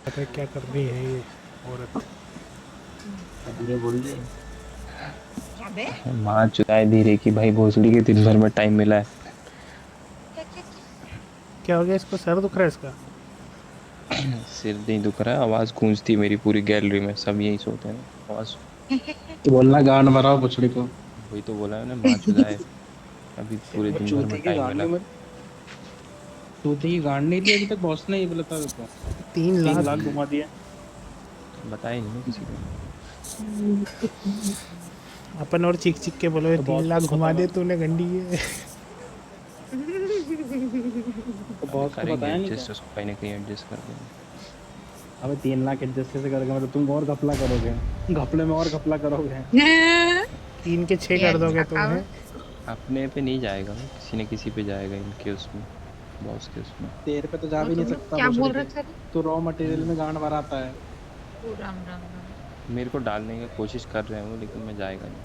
पता है क्या कर रही है ये औरत। धीरे बोल रही क्या बे? माँ चुराए धीरे की भाई भोसड़ी के दिन भर में टाइम मिला है। क्या क्या क्या? क्या हो गया इसको, सर दुख रहा है इसका? सिर नहीं दुख रहा है, आवाज गूंजती है मेरी पूरी गैलरी में, सब यही सोते हैं आवाज। तो बोलना गांड भराओ बछड़ी को। वही तो बोला है ना, माँ चुराए। अभी पूरे वो दिन भर में चूती की टाइम गांड मिला। नहीं मत चूती की गांड नहीं ली अभी तक बॉस ने, ये बोला था तो। 3 लाख। 3 लाख घुमा दिया। बताया नहीं ना किसी को। अपन और चीख चीख के बोलो ये तो तीन बॉस को लाख तो घुमा बताना दे था। तूने गंडी है। तो अबे बॉस को करेंगे बताया नहीं क्या? एडजस्ट, उसको कहीं ना कहीं एडजस्ट कर देंगे। अबे 3 लाख एडजस्ट कैसे करोगे, मतलब तुम और घपला करोगे। घपले में और घपला करोगे। 3 के 6 ये कर दोगे अच्छा तुम था। हैं। अपने पे नहीं जाएगा वो, किसी न किसी पे जाएगा, इनके उसमें, बॉस के उसमें। तेरे पे तो जा और भी नहीं तुम लोग सकता क्या भोसड़ी बोल रहे के। थे? तो रॉ मटेरियल हम्म, में गांड भराता है। ओ राम राम राम। मेरे को डालने की कोशिश कर रहे हैं वो, लेकिन मैं जाएगा नहीं।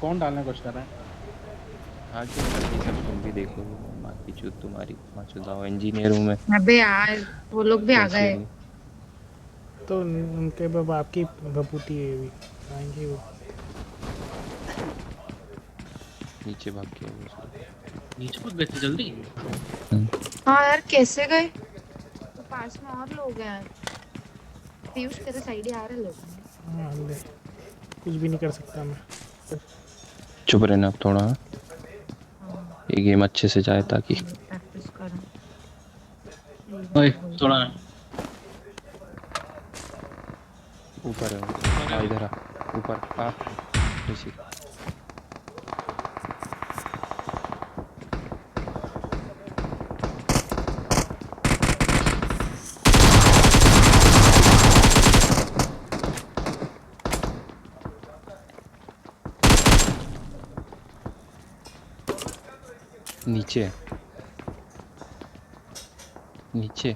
कौन डालने को कर रहा है? आगे मतलब ये सब तुम भी देखोगे, माँ की चूत तुम्हारी, माँ चुदाओ, इंजीनियर हूँ मैं। अबे यार, वो लोग भी आ सोच गए। लेंगे। तो उनके बाप की बपूती है ये भी आएंगे वो। नीचे भाग के वो सब। नीचे भाग गए थे जल्दी। हाँ यार, कैसे गए? तो पास में और लोग हैं। पीयूष तेरे साइड ही आ रहे लोग हैं। हाँ ले, कुछ भी नहीं कर सकता मैं। चुप रहना अब थोड़ा, हाँ? हाँ, ये गेम अच्छे से जाए ताकि। प्रैक्टिस करो। यही ओए बात बोलते थोड़ा। हैं। ऊपर है वो। आ इधर आ, ऊपर आ, नीचे। नीचे है, नीचे।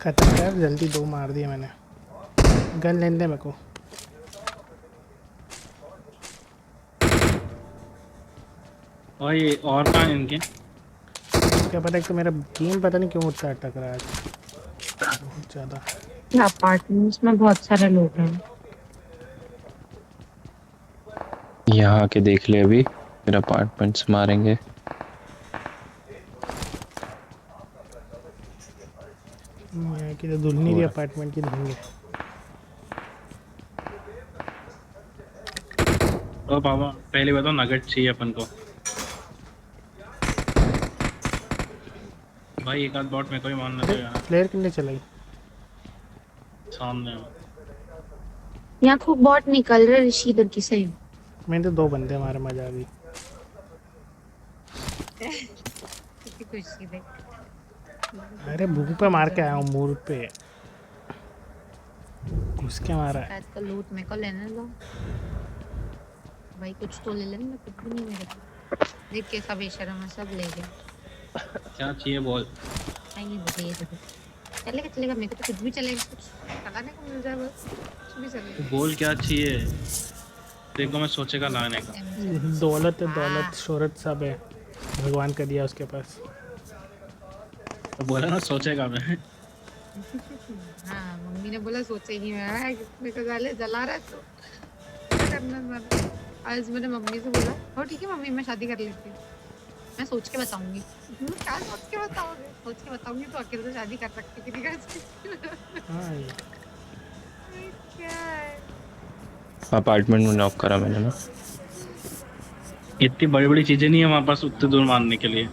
खत्म कर जल्दी, 2 मार दिए मैंने। गन लेने दे मेरे को। ओए और कहाँ हैं इनके? क्या पता, एक तो मेरा गेम पता नहीं क्यों उतना अटक रहा है आज बहुत ज़्यादा। अपार्टमेंट्स में बहुत सारे लोग हैं। यहाँ आके देख ले, अभी फिर अपार्टमेंट्स मारेंगे। यहाँ की तो दुल्हनी भी और अपार्टमेंट की धुएंगे। ओ बाबा पहले बताओ नगेट चाहिए अपन को। भाई एक आध बॉट मेरे को ही मारने दो अरे यार। फ्लेयर कितने चलाई? सामने हो। यहाँ खूब बॉट निकल रहे ऋषि इधर की साइड। मैंने तो 2 बंदे मारे, मजा आ गई। कितनी खुशी देख। अरे मुंह पे मार के आया हूँ, मुंह पे घुस के मारा है। शायद का लूट मेरे को लेने दो। भाई कुछ तो ले लेना, मैं कुछ भी नहीं मेरे पास। देख कैसा बेशर्म है, सब ले गए। क्या चाहिए बोल। नहीं मुझे ये दे। चलेगा चलेगा, मेरे को तो कुछ भी चलेगा, कुछ चलाने को मिल जाए बस, कुछ भी तो चलेगा। बोल क्या चाहिए। देखो मैं सोचेगा लाने का। दौलत है, हाँ। दौलत शोहरत सब है, भगवान का दिया उसके पास। तो बोला ना सोचेगा मैं। हाँ, मम्मी ने बोला सोचेगी मैं, मेरे को गाले जला रहा है तो क्या करना था। आज मैंने मम्मी से बोला, हो ठीक है मम्मी, मैं शादी कर लेती हूँ। मैं सोच के बताऊंगी। क्या सोच के बताओगे? सोच के बताऊंगी तो अकेले तो शादी कर सकती, कि नहीं कर सकती? हाँ ये क्या है? अपार्टमेंट में नॉक करा मैंने ना। इतनी बड़ी बड़ी चीजें नहीं है हमारे पास उतने दूर मारने के लिए।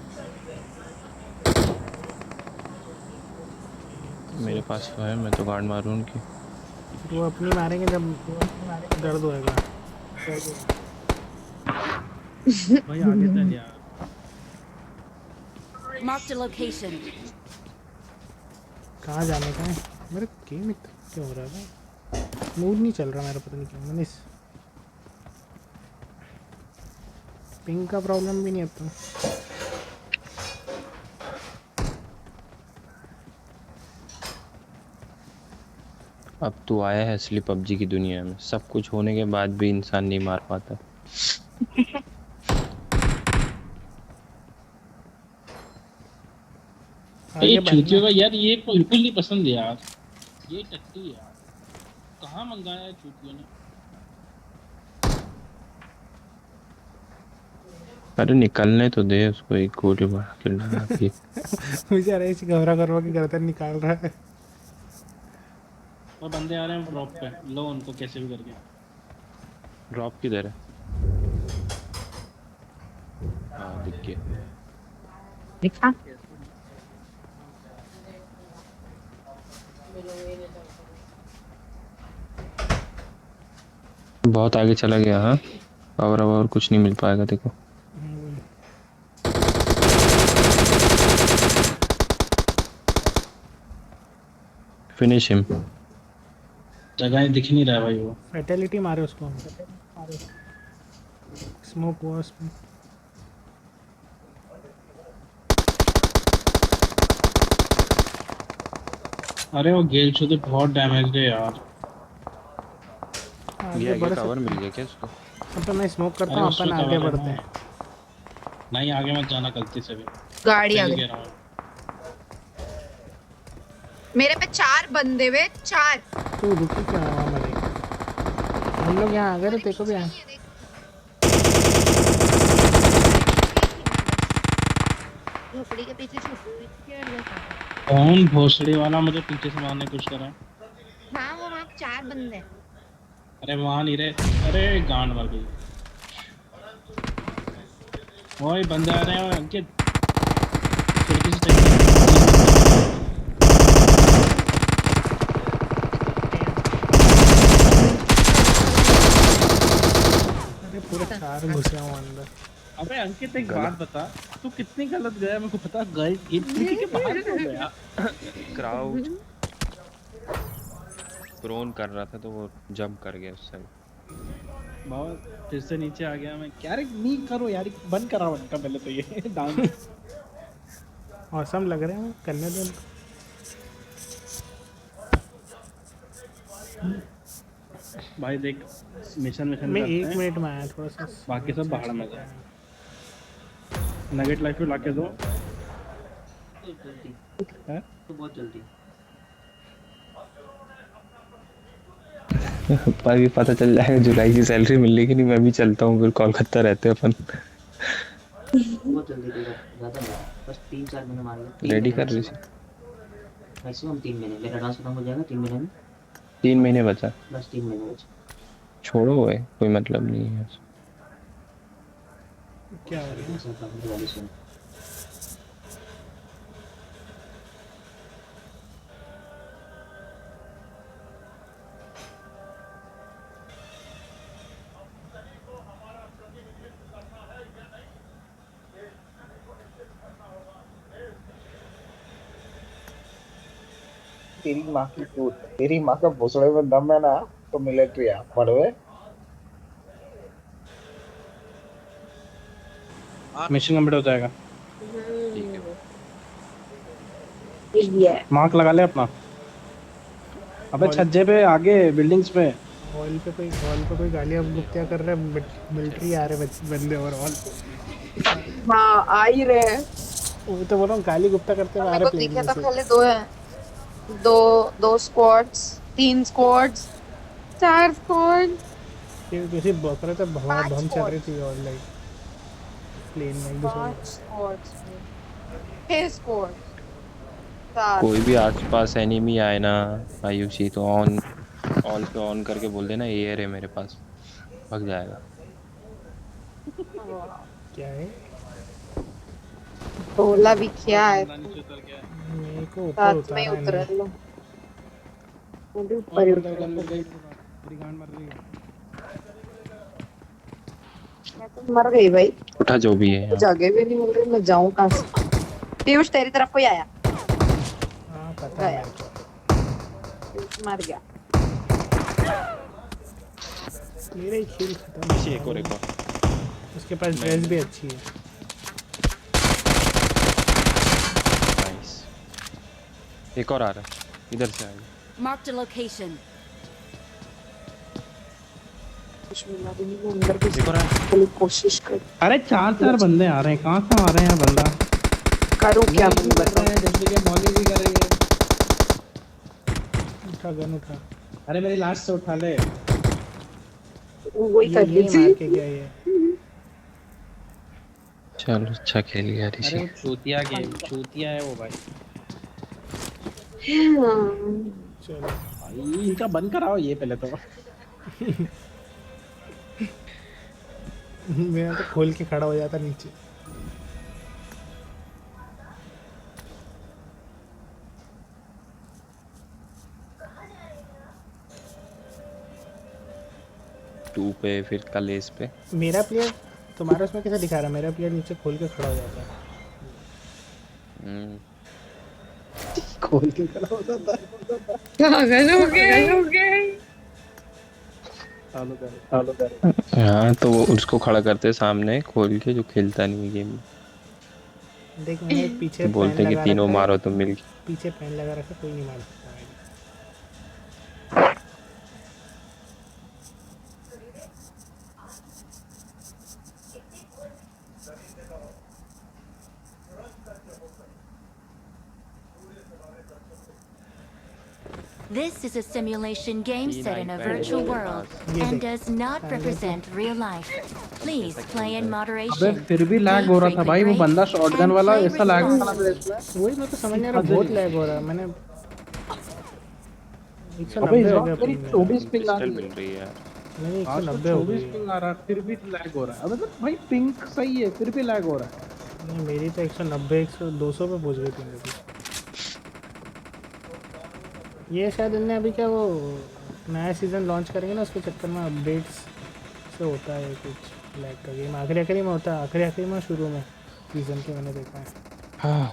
तो मेरे सोच, पास तो है, मैं तो गार्ड मारूं उनकी। फिर वो अपनी मारेंगे जब दर्द होएगा। भाई आगे चल यार। Marked a location. कहाँ जाने का है? मेरा गेम इतना क्यों हो रहा है भाई? मूड नहीं चल रहा मेरा, पता नहीं क्यों। मैंने पिंग का प्रॉब्लम भी नहीं है तो। अब तो आया है असली पबजी की दुनिया में, सब कुछ होने के बाद भी इंसान नहीं मार पाता। आगे ये बढ़ना चूतियों का यार, ये बिल्कुल नहीं पसंद यार, ये टट्टी यार, कहाँ मंगाया है चूतियों ने। अरे निकलने तो दे उसको, एक गोली मार के लगा के। बेचारा ऐसी घबरा करवा के गर्दन निकाल रहा है। और बंदे आ रहे हैं ड्रॉप पे, लो उनको कैसे भी करके। ड्रॉप किधर है? हाँ दिख गया। दिखा बहुत आगे चला गया। हाँ और कुछ नहीं मिल पाएगा देखो। Finish him. जगह दिख नहीं रहा है भाई वो। फैटेलिटी मारे उसको। स्मोक हुआ उसमें। अरे वो गेल छूते बहुत डैमेज है यार। आगे गया बढ़ कवर सकते मिल गया क्या उसको? हैं। अब मैं स्मोक करता अरे हूँ, उसमें अपन आगे cover है बढ़ते ना। हैं। नहीं आगे मत जाना गलती से भी, गाड़ी आ सही गई कह रहा हूँ। मेरे पे 4 बंदे वे 4। तू रुकी क्या हवा में देख। हम लोग यहाँ आ गए तो तेरे को भी आ। झोपड़ी के पीछे छुपी हुई थी क्या लगा? कौन भोसड़ी वाला मुझे पीछे से मारने की कोशिश कर रहा है। हाँ वो वहाँ 4 बंदे हैं। अरे वहां नहीं रहे, अरे गांड मर गई। वही बंदे आ रहे हैं अंकित, खिड़की से चेक। अरे पूरे 4 घुसे हूँ अंदर। अबे अंकित एक बात बता, तू कितनी गलत गया मेरे को पता, गए खिड़की के बाहर क्यों गया। क्राउड प्रोन कर रहा था तो वो जंप कर गया उस साइड। बाबा फिर से नीचे आ गया मैं, क्या रे नहीं करो यार, बंद करा बनता पहले तो ये डांस। औसम लग रहे हैं करने दो उनको। भाई देख मिशन मैं करते 1 हैं, मिनट में आया थोड़ा सा। बाकी सब बाहर में जाए। नगेट लाइफ में लाके दो। हैं? तो बहुत जल्दी पर भी पता चल जाएगा जुलाई की सैलरी मिलेगी नहीं, मैं भी चलता हूँ फिर, कोलकाता रहते हैं अपन। बहुत जल्दी देगा, ज़्यादा नहीं, बस 3-4 महीने मान लो। रेडी कर रही थी। मैक्सिमम 3 महीने, मेरा डांस खत्म हो जाएगा 3 महीने में। 3 महीने बचा। बस 3 महीने बचे। छोड़ो है कोई मतलब नहीं है। क्या हो रही है? ऐसा काम दिवाली से तेरी माँ की चूत, तेरी माँ का भोसड़े में दम है ना तो मिलिट्री आ पड़वे। मिशन कंप्लीट हो जाएगा। ठीक है। मार्क लगा ले अपना। अबे छज्जे पे आगे बिल्डिंग्स पे। हॉल पे कोई गालियाँ गुप्तियाँ कर रहे हैं। मिलिट्री आ रहे बंदे और हॉल। हाँ आ ही रहे हैं। वो तो बोल रहा हूँ गाली गुप्ता करते हुए आ मेरे रहे को प्लेन दिखे में तो से। खाली 2 हैं। 2 स्क्वाड्स, 3 स्क्वाड्स, 4 स्क्वाड, किसी बकरे तो बम 5 चल स्क्वाड, रही थी और लाइक प्लेन में एक दूसरे 5 स्क्वाड्स, 6 स्क्वाड, 7। कोई भी आसपास एनिमी आए ना आयुषी तो ऑन पे ऑन करके बोल देना एयर है मेरे पास, भाग जाएगा। क्या है? बोला भी क्या है, नीचे उतर गया। मेरे को ऊपर साथ में ही उतारा उतर नहीं। लो। मुझे ऊपर ही उतर लो। मेरी गांड मर रही है। मैं तो मर गई भाई, उठा जो भी है यहाँ। जगह भी नहीं मिल रही, मैं जाऊं कहाँ से। पीयूष तेरी तरफ कोई आया, हाँ पता है गया। मेरे को। पीयूष मर गया। मेरा ही खेल खत्म। पीछे एक और उसके पास ड्रेस भी अच्छी है। नाइस। एक और आ रहा है, इधर से आएगा। Marked a location. कुछ मिला भी नहीं, मैं अंदर भी देखो रहा है। के लिए कोशिश कर। अरे 4 बंदे आ रहे हैं, कहाँ से आ रहे हैं बंदा? करूँ क्या नहीं मैं कर बताओ? रहे हैं जैसे कि मौली भी करेंगे। उठा गन उठा। अरे मेरी लास्ट से उठा ले। वही कर ये ली मार के गया ये। चलो अच्छा खेल गया अरे ऋषि। वो चूतिया गेम, चूतिया है वो भाई। चलो भाई इनका बंद कराओ ये पहले तो। मेरा तो खोल के खड़ा हो जाता नीचे। टू पे फिर कलेस पे। मेरा प्लेयर तुम्हारा उसमें कैसे दिखा रहा है? मेरा प्लेयर नीचे खोल के खड़ा हो जाता है। खोल के खड़ा होता था। पागल हो गए। चालू कर। हाँ तो वो उसको खड़ा करते सामने खोल के, जो खेलता नहीं है गेम। देख मैंने एक पीछे तो बोलते पैन कि लगा तीनों रखा है। मारो तुम मिल के। पीछे पैन लगा रखा है, कोई नहीं मार सकता मेरे। This is a simulation game set in a virtual world ये and देख। does not represent real life. Please play in अबे moderation. फिर भी लैग हो रहा था भाई, वो बंदा शॉटगन वाला ऐसा लैग था ना मेरे इसमें। वही मैं तो समझ नहीं आ रहा, बहुत लैग हो रहा है। मैंने अबे 190 इस हो बार गया मेरी ping मेरा। 24 पिंग आ पिस्टल रही मिल है। रही है यार। मेरी आज तो 190 हो 24 गई। पिंग आ रहा है, फिर भी लैग हो रहा है। अबे तो भाई पिंग सही है, फिर भी लैग हो रहा है। नहीं मेरी तो 190 100 200 पे पहुंच गई थी मेरी। ये शायद इनने अभी क्या वो नया सीज़न लॉन्च करेंगे ना, उसके चक्कर में अपडेट्स से होता है कुछ लैग का। गेम आखिरी में होता है, आखिरी में शुरू में सीज़न के मैंने देखा है। हाँ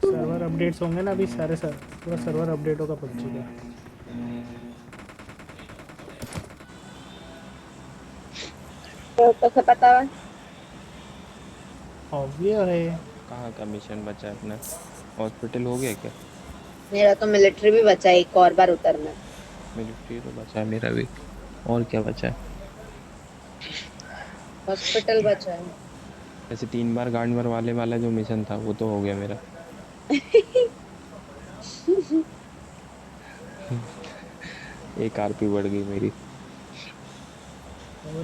सर्वर अपडेट्स होंगे ना अभी सारे सर, पूरा सर्वर अपडेट होगा पबजी का। तो पता है ऑब्वियस है। कहाँ का मिशन बचा है अपना? हॉस्पिटल हो गया क्या? मेरा तो मिलिट्री भी बचा है, एक और बार उतरना। मिलिट्री तो बचा है मेरा भी। और क्या बचा है? हॉस्पिटल बचा है। ऐसे 3 बार गांड मरवाले वाला जो मिशन था वो तो हो गया मेरा। एक आरपी बढ़ गई मेरी।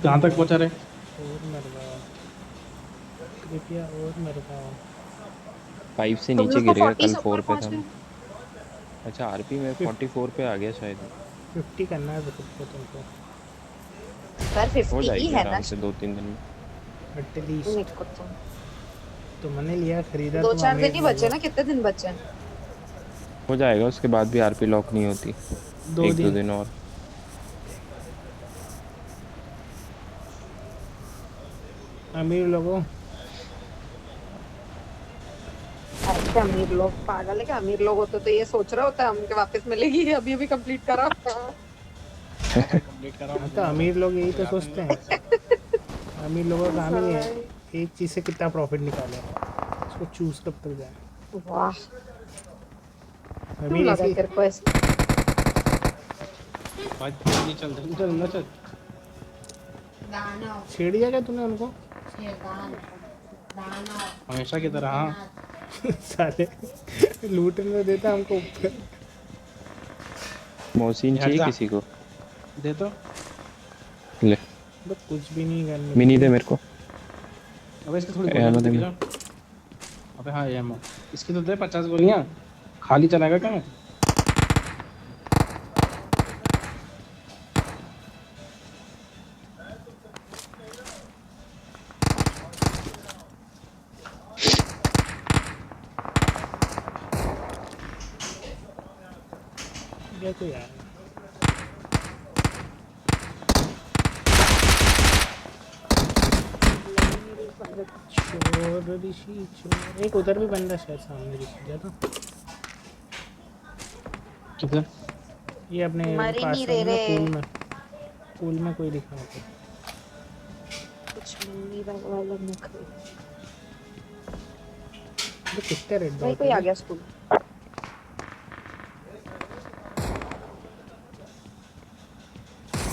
कहाँ तक पहुँचा रहे? और मरवाओ कृपया, और मरवाओ। 5 से तुम नीचे लोग को गिर गया, 40 कल से 4 ऊपर पे पहुंच था। गए। अच्छा आरपी में 44 पे आ गया शायद। 50 करना है तो खुद को तुमको सर हो 50 ही जाएगी है ना। आराम से 2-3 दिन में। एटलीस्ट। मेरे को तो मैंने लिया खरीदा। 2-4 दिन ही बचे ना, कितने दिन बचे हैं? हो जाएगा, उसके बाद भी आरपी लॉक नहीं होती। 1-2 दिन और। अमीर लोगों अरे अमीर लोग पागल है क्या? अमीर लोग होते तो ये सोच रहे होते हमके वापस मिलेगी, अभी अभी कंप्लीट करा। कंप्लीट करा। तो अमीर लोग यही तो सोचते हैं। अमीर लोगों का काम ही है एक चीज़ से कितना प्रॉफिट निकाले, उसको चूज कब तक जाए। वाह, अमीर लगा ऐसी तेरे को ऐसे। भाई जल्दी चल ना चल। छेड़ दिया क्या तूने उनको? हमेशा की तरह। हाँ साले लूटने देता हमको ऊपर। मोहसिन हट चाहिए जा। किसी को? दे तो। ले बस कुछ भी नहीं करने। मिनी दे मेरे को। अबे इसकी थोड़ी एमो दे गोलियां। अबे हाँ एमो इसकी तो दे 50 गोलियां। खाली चलाएगा क्या मैं? ये तो यार चोर ऋषि चोर। एक उधर भी बंदा शायद सामने ऋषि गया था। किधर? ये अपने मर ही पास नहीं में रहे ना, पूल में कोई दिखा होता। कुछ मिलनी वाला नखरे। ये कितने रेड भाई डॉट कोई आ गया स्कूल।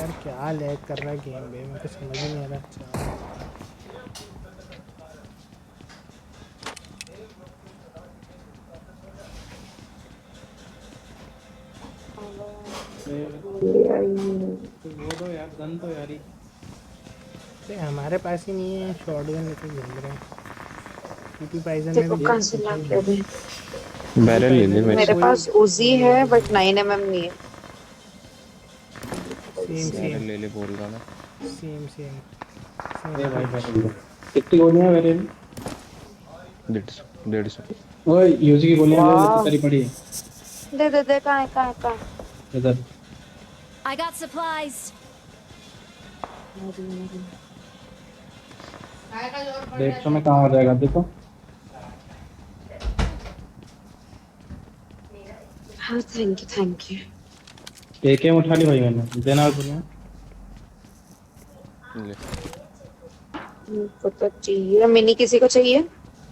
यार क्या लैग कर रहा है गेम बे, मेरे को समझ ही नहीं आ रहा। अच्छा वो दो यार, गन तो यार ही। अरे हमारे पास ही नहीं है, शॉटगन लेके घूम रहे हैं। पीपी पाइजन में देखो भी कहाँ से ला के दे। बैरल ले ले मेरे मेरे से। पास उजी है बट 9mm नहीं है। सेम बैरल सेम ले ले बोल रहा ना। सेम सेम अरे भाई भाई, कितनी गोलियां मेरे में? 150। ओए यूजी की गोलियां वाह। तेरी पड़ी है दे दे दे, कहाँ है कहाँ है कहाँ है? इधर। I got supplies. 150 में कहाँ हो जाएगा देखो। हाँ thank you thank you. AKM उठा ली भाई मैंने, देना गोलियां। ले मुझको तो चाहिए मिनी, किसी को चाहिए?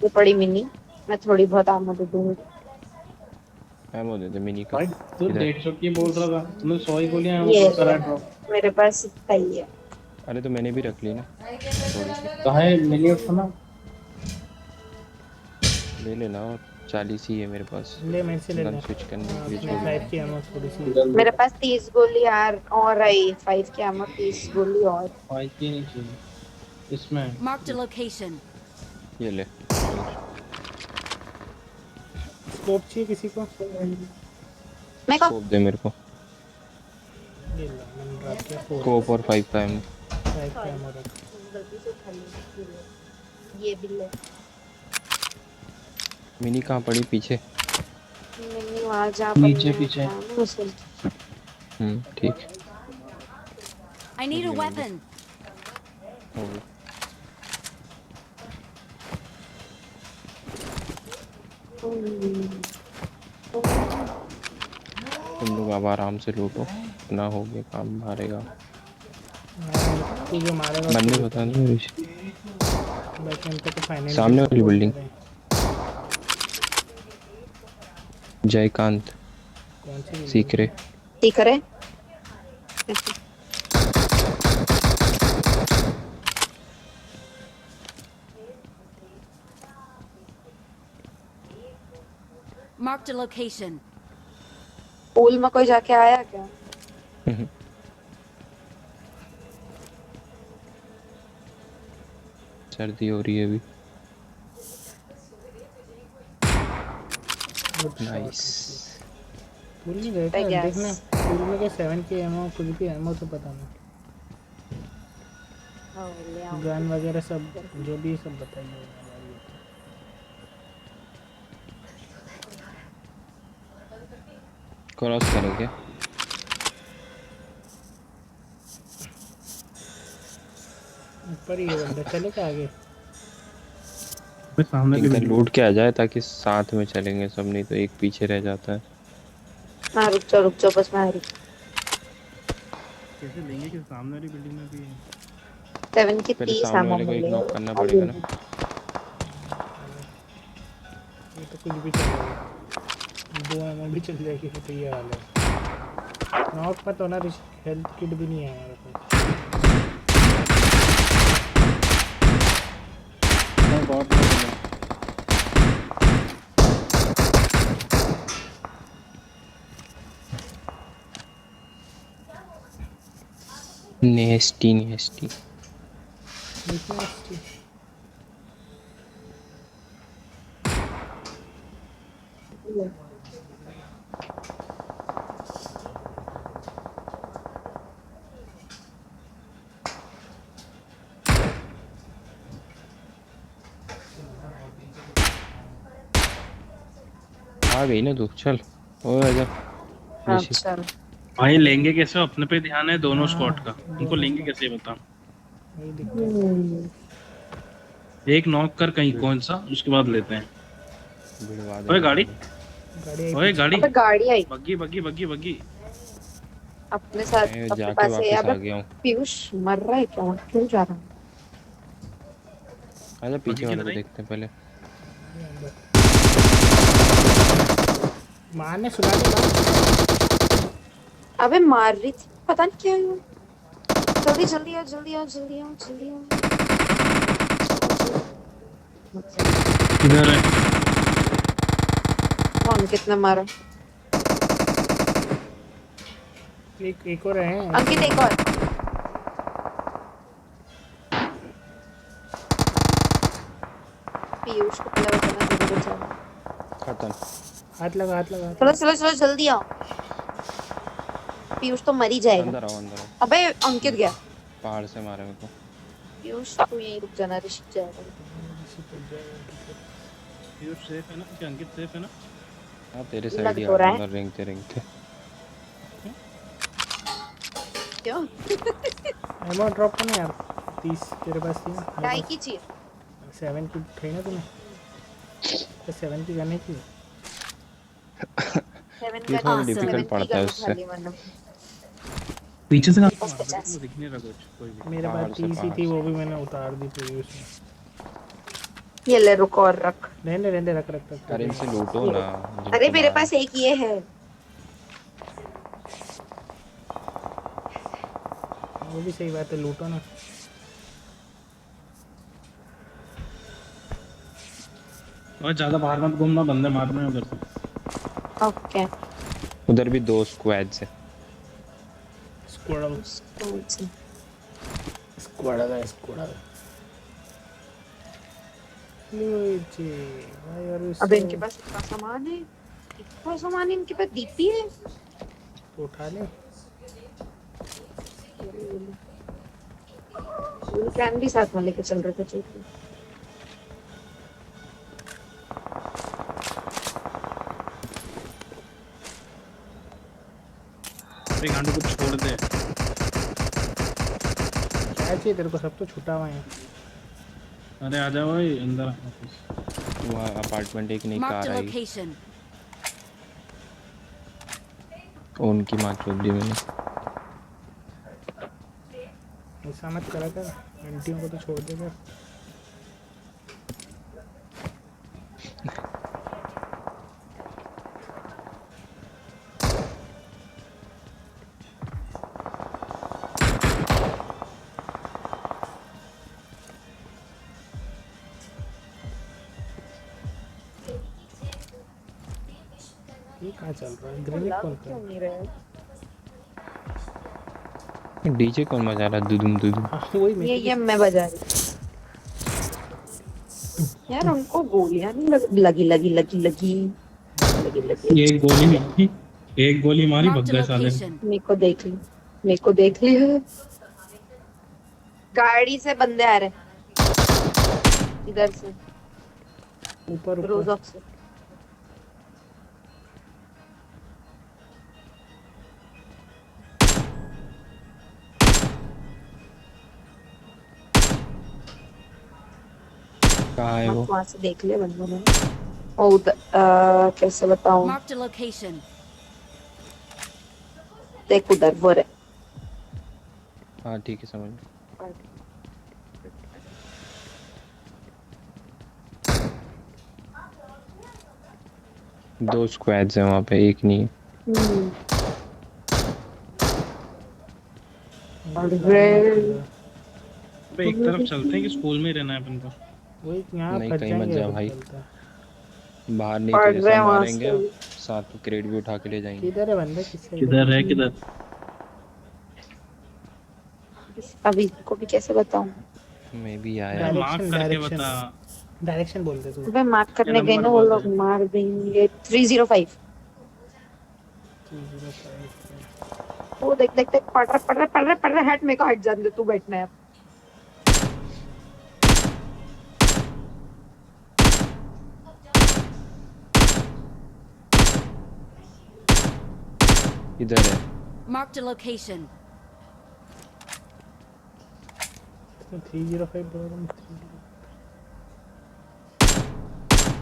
वो पड़ी मिनी, मैं थोड़ी बहुत आमद दे दूंगी। एमो दे दे मिनी का। भाई तू इधर। 150 की बोल रहा था, तूने 100 ही गोलियां ये वो करा ड्रॉप। मेरे पास इतना ही है। अरे तो मैंने भी रख ली ना थोड़ी सी। कहाँ है मिली उठा ना? ले लेना, और 40 ही है मेरे पास। ले मेरे से ले गन ले। स्विच करने हाँ, के लिए अपने छोड़ 5 की एमो थोड़ी सी। मेरे पास 30 गोली यार और आई, 5 की एमो 30 गोली और। भाई की नहीं चाहिए इसमें। Marked a location. ये ले। स्कोप चाहिए किसी को? मैं को स्कोप दे मेरे को। ले लो, मैंने ड्रॉप किया 4 स्कोप और 5 का एमो। 5 का एमो रख। गलती से उठा ली ये भी ले। मिनी कहाँ पड़ी? पीछे। मिनी वहाँ जा पीछे पीछे। ठीक। I need a weapon. हो गई। तुम लोग अब आराम से लूटो, ना हो गया काम मारेगा। तू जो मारेगा बंदे बता दो ऋषि। बाकी हम तो फाइनल सामने वाली बिल्डिंग। जयकांत कौन सी सीकरे। ठीक है। Marked a location. पूल में कोई जाके आया क्या? सर्दी हो रही है अभी। नाइस। पूल नहीं गए I क्या? guess. देखना पूल में क्या 7 की एमो कुछ भी एमो तो पता नहीं। गन वगैरह सब जो भी सब बताइए। क्रॉस करेंगे। ऊपर ही है बंदा, चलेगा आगे। सामने इनका लूट के आ जाए ताकि साथ में चलेंगे सब, नहीं तो एक पीछे रह जाता है। हाँ रुक जाओ बस मैं आ रही। कैसे लेंगे कि सामने वाली बिल्डिंग में भी है। 7 की पहले 30 सामने एमो वाले को एक मिले। नॉक करना पड़ेगा ना। ये तो कुछ भी चलेगा, 2 एमो भी चल जाएगी तो ये वाला नॉक मत होना। हेल्थ किट भी नहीं है हमारे पास। बहुत नेस्टी। आ गई ना तू, चल। ओ आजा ऋषि। अच्छा भाई लेंगे कैसे? अपने पे ध्यान है दोनों स्क्वाड का, उनको लेंगे कैसे बता। वही दिक्कत। एक नॉक कर कहीं कौन सा, उसके बाद लेते हैं। भिड़वा दे। ओए गाड़ी, गाड़ी आई ओए गाड़ी, अबे गाड़ी आई बग्गी बग्गी बग्गी बग्गी। अपने साथ मैं अपने जाके पास है। वापस आ अबे गया हूँ। पीयूष मर रहा है क्या? क्यों जा रहा है? आजा पीछे वाले को किधर है? देखते हैं पहले। मारने सुना दे। अबे मार रही थी, पता नहीं क्या हुआ। जल्दी जल्दी आओ जल्दी आओ जल्दी आओ जल्दी आओ। इधर है। कौन कितना मारा? एक और है अंकित एक और। पीयूष को पहले बताना जरूर चलो। खत्म। हाथ लगा हाथ लगा चलो चलो चलो जल्दी आओ। पीयूष तो मर ही जाएगा। अंदर आओ अंदर आओ। अबे अंकित गया। पहाड़ से मारे मेरे को। पीयूष तू यहीं रुक जाना, ऋषि जाएगा। पीयूष सेफ है ना? क्या अंकित सेफ है ना? हाँ तेरे लग साइड ही तो आ रहा है। अंदर रेंगते रेंगते। क्यों? एमो ड्रॉप करना यार 30 तेरे पास थी ना? काय की चीज? 7 की उठाई ना तूने? तो 7 की करने की। 7 ये का थोड़ा Awesome. डिफिकल्ट पड़ता है उससे। पीछे से ना बस 50। वो दिख नहीं रहा कुछ कोई भी। मेरे पहाड़ पास से 30 ही पहाड़ थी, से। वो भी मैंने उतार दी प्रीवियस में। ये ले रुक और रख। रहने रख रख रख। अरे इनसे लूटो ना। अरे जिनको मेरे मारा। पास एक ये है। वो भी सही बात है, लूटो ना। और ज्यादा बाहर मत घूमना, बंदे मारने हैं उधर से। ओके। उधर भी 2 स्क्वाड्स है। स्क्वाडल स्क्वाडल। लुइजी भाई और अबे इनके पास इतना सामान है, इतना सामान है इनके पास। डीपी है तो उठा ले। कैन भी साथ में लेके चल रहे थे। चल अरे गांडू को छोड़ दे। क्या चाहिए तेरे को? सब तो छुटा हुआ है। अरे आ जाओ भाई अंदर ऑफिस। वहाँ अपार्टमेंट एक नई Marked car a I. location. उनकी माँ चोद दी मैंने। ऐसा मत करा कर, आंटियों को तो छोड़ दे कर। ये कहाँ चल रहा है? ग्रेनेड कौन कर क्यों रहा है? नहीं रहे? डीजे कौन बजा रहा है? दुदुम दुदुम। हाँ वही मैं ये मैं बजा रही। यार उनको गोलियां नहीं लगी लगी लगी लगी लगी लगी। ये एक गोली मारी, एक गोली मारी भग Marked a गए साले। location. मेरे को देख ली, मेरे को देख लिया। गाड़ी से बंदे आ रहे इधर से, ऊपर ऊपर। रोजॉक से। कहाँ है वो? वहां से देख लिया बंदों ने। ओ उधर, कैसे बताऊं? Marked a location. देख उधर वो रहे। हाँ ठीक है समझ गया। 2 स्क्वाड्स हैं वहाँ पे, एक नहीं है। अबे एक तरफ चलते हैं कि स्कूल में ही रहना है अपन को? वही यहाँ नहीं, फंस कहीं मत जाएंगे जा अगर भाई। चलता है। बाहर नहीं पढ़ तो रहे जैसा हैं वहाँ मारेंगे से। साथ में क्रेड भी उठा के ले जाएंगे। किधर है बंदा? किससे? किधर है किधर? अभी को भी कैसे बताऊं? मैं भी आया। Direction, मार्क करके direction। बता। डायरेक्शन बोलते तू। मैं मार्क करने क्या गई नंबर ना, वो बोलते लोग हैं? मार देंगे। 305। 205। वो देख देख देख, पढ़ रहा हट। मेरे को हट जाने दे, तू बैठना है। इधर है। Marked a location. 305 बोल रहा हूँ।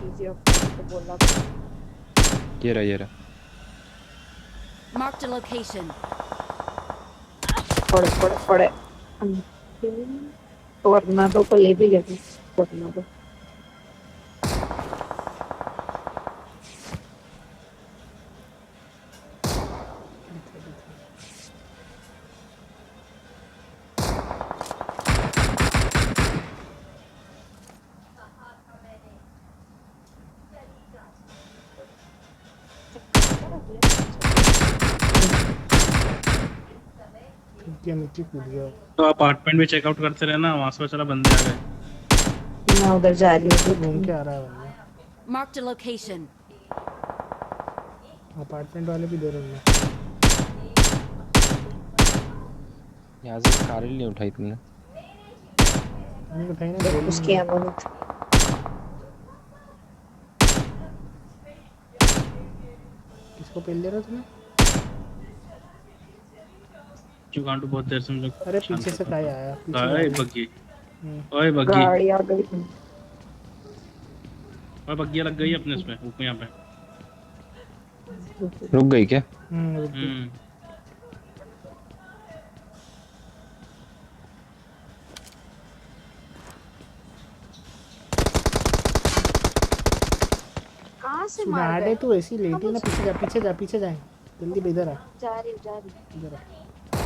305 तो बोला। ये रहा। Marked a location. पढ़े। वरना तो को ले भी गए। वरना तो मिट्टी मिट्टी कूद गया। तो अपार्टमेंट भी चेकआउट करते रहना, वहां से चला बंदे आ गए। मैं उधर जा रही तो हूँ। घूम के आ रहा है बंदा। Marked a location. अपार्टमेंट वाले भी दे रहे हैं। यहाँ से कार ही नहीं उठाई तुमने? मैंने उठाई ना, गोली उसकी में। अमानत। किसको पेल दे रहा तुम्हें? चुकांटू बहुत देर से मुझे अरे पीछे से काय आया, पीछे ओए गाड़ी। बग्गी, हम्म, ओए बग्गी, गाड़ी आ गई। ओए बग्गी लग गई अपने इसमें ऊपर यहाँ पे। रुक गई क्या? रुक गई। हम्म, कहाँ से मार गाड़ी गए? तो ऐसी लेटी ना, पीछे जा पीछे जा पीछे जाए जल्दी, इधर आ जा रही हूँ। इधर आ।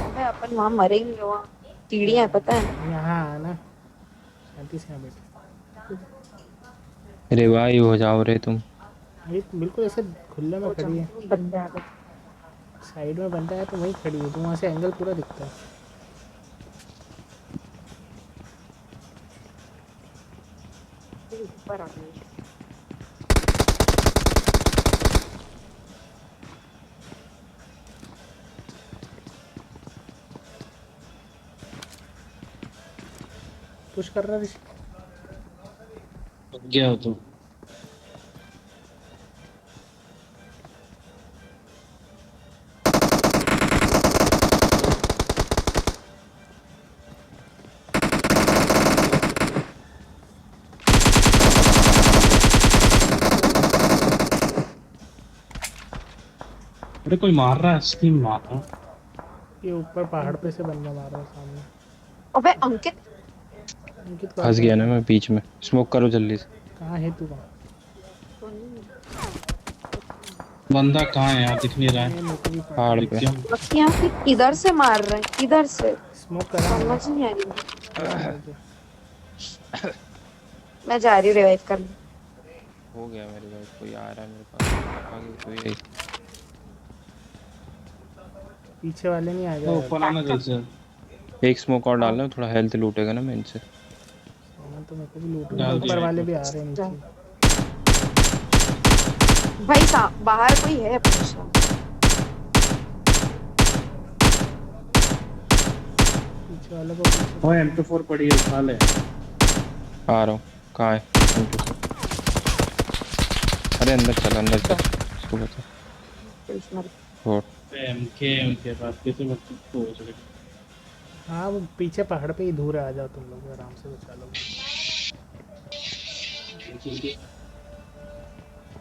अबे अपन वहाँ मरेंगे, वहाँ कीड़ियाँ हैं, पता है? यहाँ आना, शांति से यहाँ बैठ। रिवाइव हो जाओ रे तुम। ये बिल्कुल ऐसे खुले में खड़ी है, बंदे आ गए। साइड में बंदा है तो वहीं खड़ी है, तो वहाँ से एंगल पूरा दिखता है। ऊपर आ गए। पुश कर रहा ऋषि। गया हो तो। अरे कोई मार रहा है, स्टीम मार रहा है। ये ऊपर पहाड़ पे से बंदा मार रहा है सामने। अबे अंकित, अंकित फंस गया ना मैं बीच में। स्मोक करो जल्दी से। कहाँ है तू? कहाँ बंदा कहाँ है यार, दिख नहीं रहा है। है? मेरे को भी पहाड़ पे। यहाँ से किधर से मार रहे हैं? किधर से? स्मोक करा मैंने। समझ नहीं आ रही। मैं जा रही हूँ रिवाइव करने। हो गया मेरे भाई, कोई आ रहा है मेरे पास। आगे कोई है। पीछे वाले नहीं आ तो गए। ऊपर आना जल्दी से। एक स्मोक और डालना, थोड़ा हेल्थ लूटेगा ना मैं इनसे। सामान तो मेरे को भी लूट डाल दिया ऊपर वाले एक भी आ रहे हैं नीचे। भाई बाहर कोई है अपने साथ? पीछे वाले को पीछे। ओए M24 पड़ी है, उठा ले। आ रहा हूँ। कहाँ है? अरे अंदर चल, अंदर चल। इसको बता। छोड़। उनके पास कैसे बच्चे को हो सके। हाँ वो पीछे पहाड़ पे ही दूर है, आ जाओ तुम लोग, आराम से बचा लो।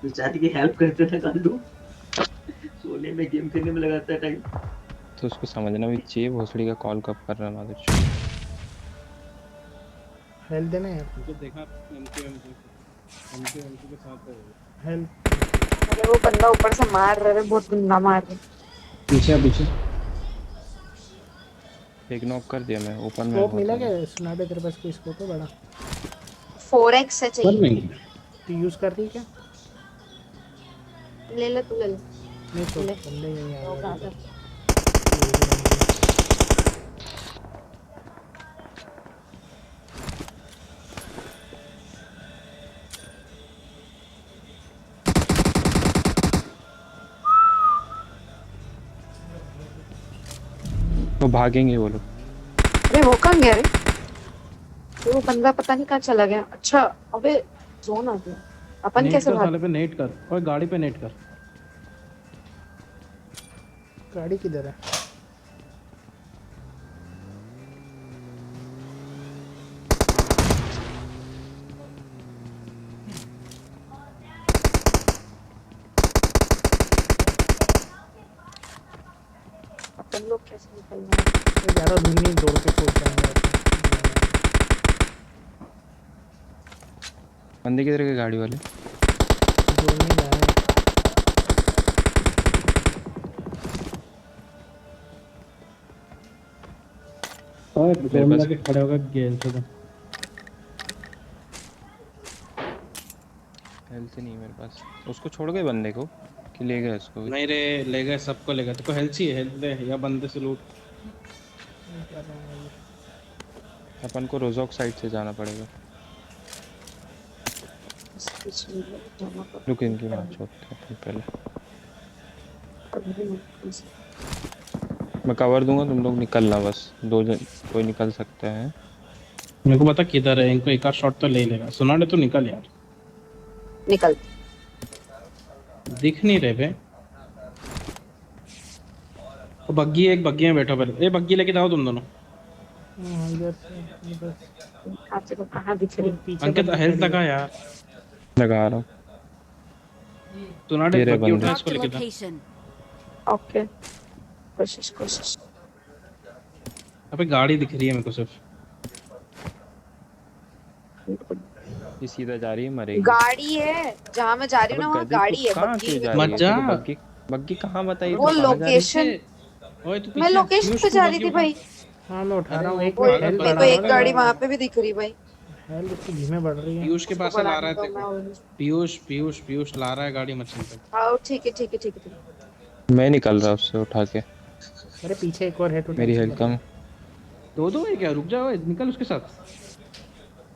बेचारी की हेल्प करते थे कांडू, सोने में गेम खेलने में लगाता है टाइम। तो उसको समझना भी चाहिए भोसड़ी का कॉल कब कर रहा है। हेल्थ देना यार, तो देखना MK के साथ है। हेल्थ। अरे वो बंदा ऊपर से मार रहा है, बहुत गंदा मार रहा है। पीछे एक नॉक कर दिया मैं ऊपर में। स्कोप मिला क्या? सुना दे तेरे पास कोई स्कोप है बड़ा? 4x है चाहिए। तू यूज कर रही है क्या? ले ले तू, ले ले। नहीं तो बंदे यहीं आ लोग आ रहे गए। हैं। वो भागेंगे वो लोग। अरे वो कहाँ गया रे? वो बंदा पता नहीं कहाँ चला गया। अच्छा अबे जोन आ गया, अपन कैसे भाग? साले पे नेट कर, और गाड़ी पे नेट कर। गाड़ी किधर है? अपन लोग कैसे निकलना है? ज़्यादा दूर नहीं, दौड़ के पहुंच जाएंगे। बंदे किधर गए गाड़ी वाले? दूर नहीं जाए। और मेरे पास- जाके खड़े होकर गेम से। हेल्थ नहीं मेरे पास। उसको छोड़ गए बंदे को कि ले गए उसको? नहीं रे, ले गए, सबको ले गए। तेरे को हेल्थ चाहिए? हेल्थ दे या बंदे से लूट। कर रहे हैं अभी। अपन को रोजोक साइड से जाना पड़ेगा। रुक इनकी मार छोड़ते हैं अपन पहले। मैं कवर दूंगा, तुम लोग निकलना बस। दो जन कोई निकल सकते हैं। मेरे को पता किधर है, इनको एक आध शॉट तो ले लेगा। सुनाने तो निकल यार, निकल। दिख नहीं रहे बे। तो बग्गी है, एक बग्गी में बैठो पहले। ए बग्गी लेके जाओ तुम दोनों। इधर से इधर आपसे को कहाँ दिख रही? पीछे अंकित बंदा हेल्थ खड़ी लगा है। यार। लगा रहा हूँ। सुनाने तेरे बग्गी बंदे। उठा, Marked इसको a लेके जा। location. ओके, कोशिश। अबे गाड़ी दिख रही है मेरे को सिर्फ। ये सीधा जा रही है, मरेगी। गाड़ी है जहाँ मैं जा रही हूँ ना, वहाँ गधे, गाड़ी तू है, कहाँ बग्गी क्यों जा नहीं रही है। है? मत जा। तेरे को बग्गी बग्गी कहाँ बताई? वो तू कहाँ जा रही है? लोकेशन, ओए तू मैं पीछे। लोकेशन पीयूष पे को जा बग्गी रही थी उठा। भाई। हाँ मैं उठा रहा हूँ। अरे एक वो मिनट पागल हेल्थ बना मेरे को बढ़ा एक रहा गाड़ी हूँ। वहाँ पे भी दिख रही भाई। हेल्थ इसकी धीमे बढ़ रही है। पीयूष के पास से ला रहा है तो तेरे को। मैं पीयूष ला रहा है गाड़ी मशीन पे। हाँ ठीक है। मैं निकल रहा उससे उठा के। अरे पीछे एक और है तो मेरी टेंशन हेल्थ मत कम। ले। दो है क्या? रुक जाओ, निकल उसके साथ।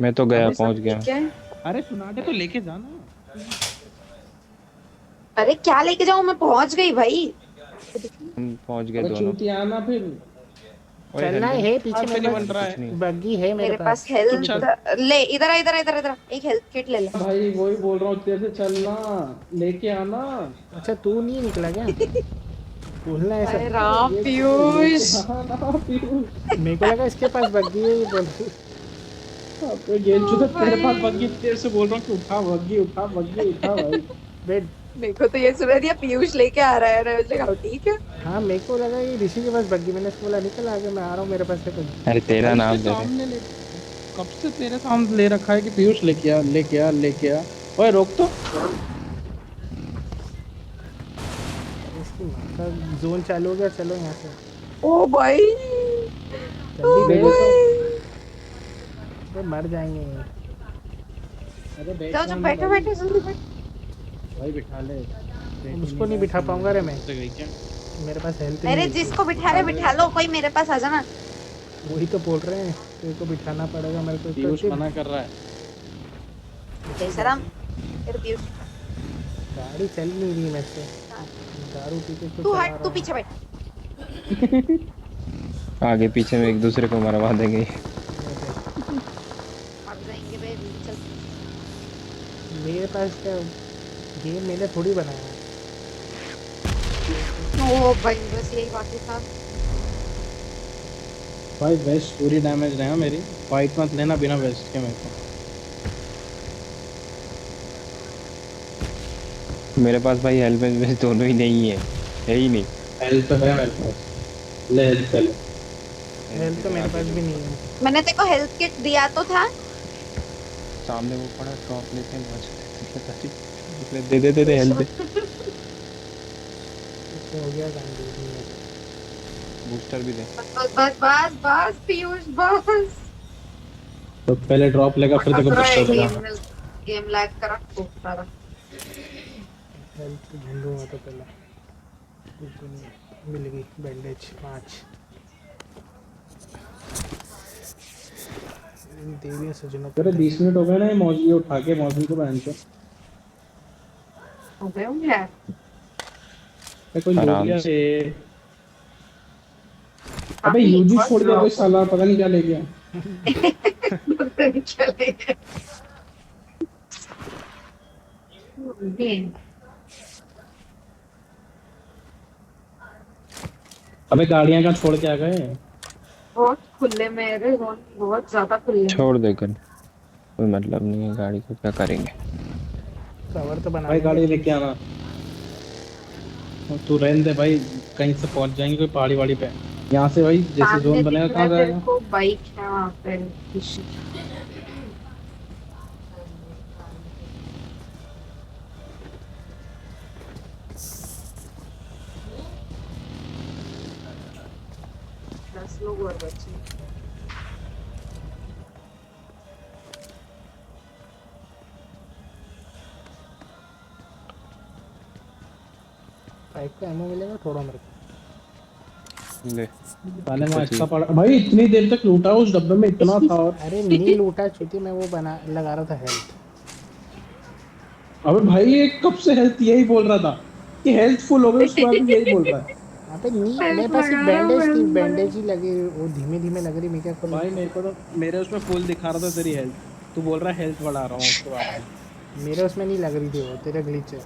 मैं तो गया, अबे सब पहुंच गया। ठीक है। अरे सुनाटे तो लेके जाना। अरे क्या लेके जाऊँ, मैं पहुंच गई भाई। हम पहुंच गए अबे दोनों। चूतिया आना फिर। ओए चलना हेल्थ है पीछे हाथ पे मेरे नहीं पास। बन रहा कुछ नहीं। है। बग्गी है मेरे मेरे पास पास। तो चल। हेल्थ ले, इधर आ, एक हेल्थ किट ले ले। भाई वही बोल रहा हूँ, तेरे से चलना, लेके आना। अच्छा तू नहीं निकला क्या? बोलना है अरे सब। राम ये पीयूष। लेके आना पीयूष। मेरे को लगा इसके पास बग्गी है ये बोल रही। अबे गेम चुदा, तेरे पास भाई। बग्गी, तेरे से बोल रहा हूँ कि उठा बग्गी उठा भाई। वेट। मेरे को तो ये सुना दिया पीयूष लेके आ रहा है ना, मुझे कहा ठीक है। हाँ मेरे को लगा ये ऋषि के पास बग्गी। मैंने इसको बोला निकल आगे, मैं आ रहा हूँ, मेरे पास है बग्गी। अरे तेरा भाई नाम उसके दे रहे। सामने ले, कब से तेरे सामने ले रखा है कि पीयूष लेके आ। ओए रोक तो। इसकी माँ का जोन चालू हो गया। चलो यहाँ से ओ भाई। जल्दी ले बैठ। लेता हूँ। अरे मर जाएंगे। अरे बैठ जाओ जाना बैठो भाई। जल्दी बैठ। भाई बिठा ले। उसको नहीं बिठा पाऊंगा रे मैं। से गई क्या? मेरे पास हेल्थ नहीं अरे है। जिसको बिठा रहे बिठा लो, कोई मेरे पास आ जाना। वही तो बोल रहे हैं, तेरे को बिठाना पड़ेगा मेरे को। पीयूष तो मना कर रहा है। जय सराम। तेरे पीयूष गाड़ी चल नहीं रही मेरे से। दारू पी के तू चला हट, रहा तू हूँ। पीछे बैठ। आगे पीछे में एक दूसरे को मरवा देंगे। मर जाएंगे बे, चल। मेरे पास क्या गेम मैंने थोड़ी बनाया है। ओ भाई बस यही बाकी था। भाई वेस्ट पूरी डैमेज रहे मेरी। फाइट मत लेना बिना वेस्ट के मेरे को। मेरे पास भाई हेलमेट वेस्ट दोनों ही नहीं है ही नहीं। हेल्थ है मेरे पास। ले हेल्थ ले। हेल्थ तो मेरे पास भी नहीं है। मैंने तेरे को हेल्थ किट दिया तो था। सामने वो पड़ा, टॉप लेते हैं मजा। दे हेल्थ दे। इससे हो गया गांधी में। बूस्टर भी दे। बस पीयूष बस। तो पहले ड्रॉप लेगा, फिर तेरे को बूस्टर देगा। गेम लैग करा खूब सारा। हेल्थ ढूंढूंगा तो पहले। कुछ भी नहीं मिल गई। बैंडेज 5 देवी सजनों तेरे 20 मिनट हो गए ना, ये मौजी उठा के मौजी को पहन के। हो गए होंगे यार। कोई लोग आराम गया से। रे। अबे यूजी छोड़ दिया कोई साला, पता नहीं क्या ले गया। अबे गाड़ियां कहाँ छोड़ के आ गए? बहुत खुले में है रे, बहुत ज्यादा खुले में। छोड़ दे कर, कोई मतलब नहीं है। गाड़ी को क्या करेंगे? कवर तो बना भाई लेंगे। गाड़ी लेके आना। तू रहने दे भाई, कहीं से पहुंच जाएंगे कोई पहाड़ी वाड़ी पे। यहाँ से भाई जैसे सामने जोन दिख बनेगा रहा कहाँ है तेरे जाएगा? को, बाइक है वहाँ पे। दस लोग और बचे। बाइक का एमओ मिलेगा थोड़ा मेरे को। ले साले मैं एक्स्ट्रा पड़ा भाई, इतनी देर तक लूटा उस डब्बे में इतना था। और अरे नहीं लूटा चूती, मैं वो बना लगा रहा था हेल्थ। अबे भाई ये कब से हेल्थ यही बोल रहा था कि हेल्थ फुल हो गई, उसके बाद भी यही बोल रहा है। यहाँ पे नी मेरे हेल्थ पास एक लगा रहा हूँ, बैंडेज थी, हेल्थ लगा बैंडेज ही लगी, वो धीमे धीमे लग रही, मैं क्या करूँ। भाई मेरे को तो मेरे उसमें फुल दिखा रहा था तेरी हेल्थ, तू बोल रहा है हेल्थ बढ़ा रहा हूँ उसके बाद में। मेरे उसमें नहीं लग रही थी, वो तेरा ग्लिच है।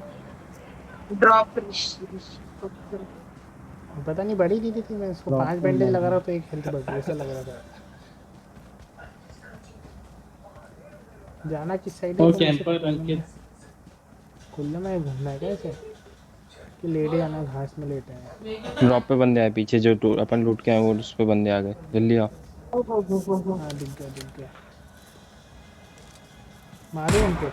ड्रॉप। पता नहीं बड़ी दी थी, मैं उसको 5 बैंडेज लगा रहा हूँ तो एक हेल्थ बढ़ गई, ऐसा लग रहा था। जाना किस साइड है और तो मुझे कैंपर पता नहीं अंकित है। खुले में घूमना है क्या ऐसे, कि लेटे जाना, घास में लेटे हैं। ड्रॉप पे बंदे आए पीछे, जो अपन लूट के आए वो उस पे बंदे आ गए, जल्दी आओ। हाँ दिख गया। मारे उनको।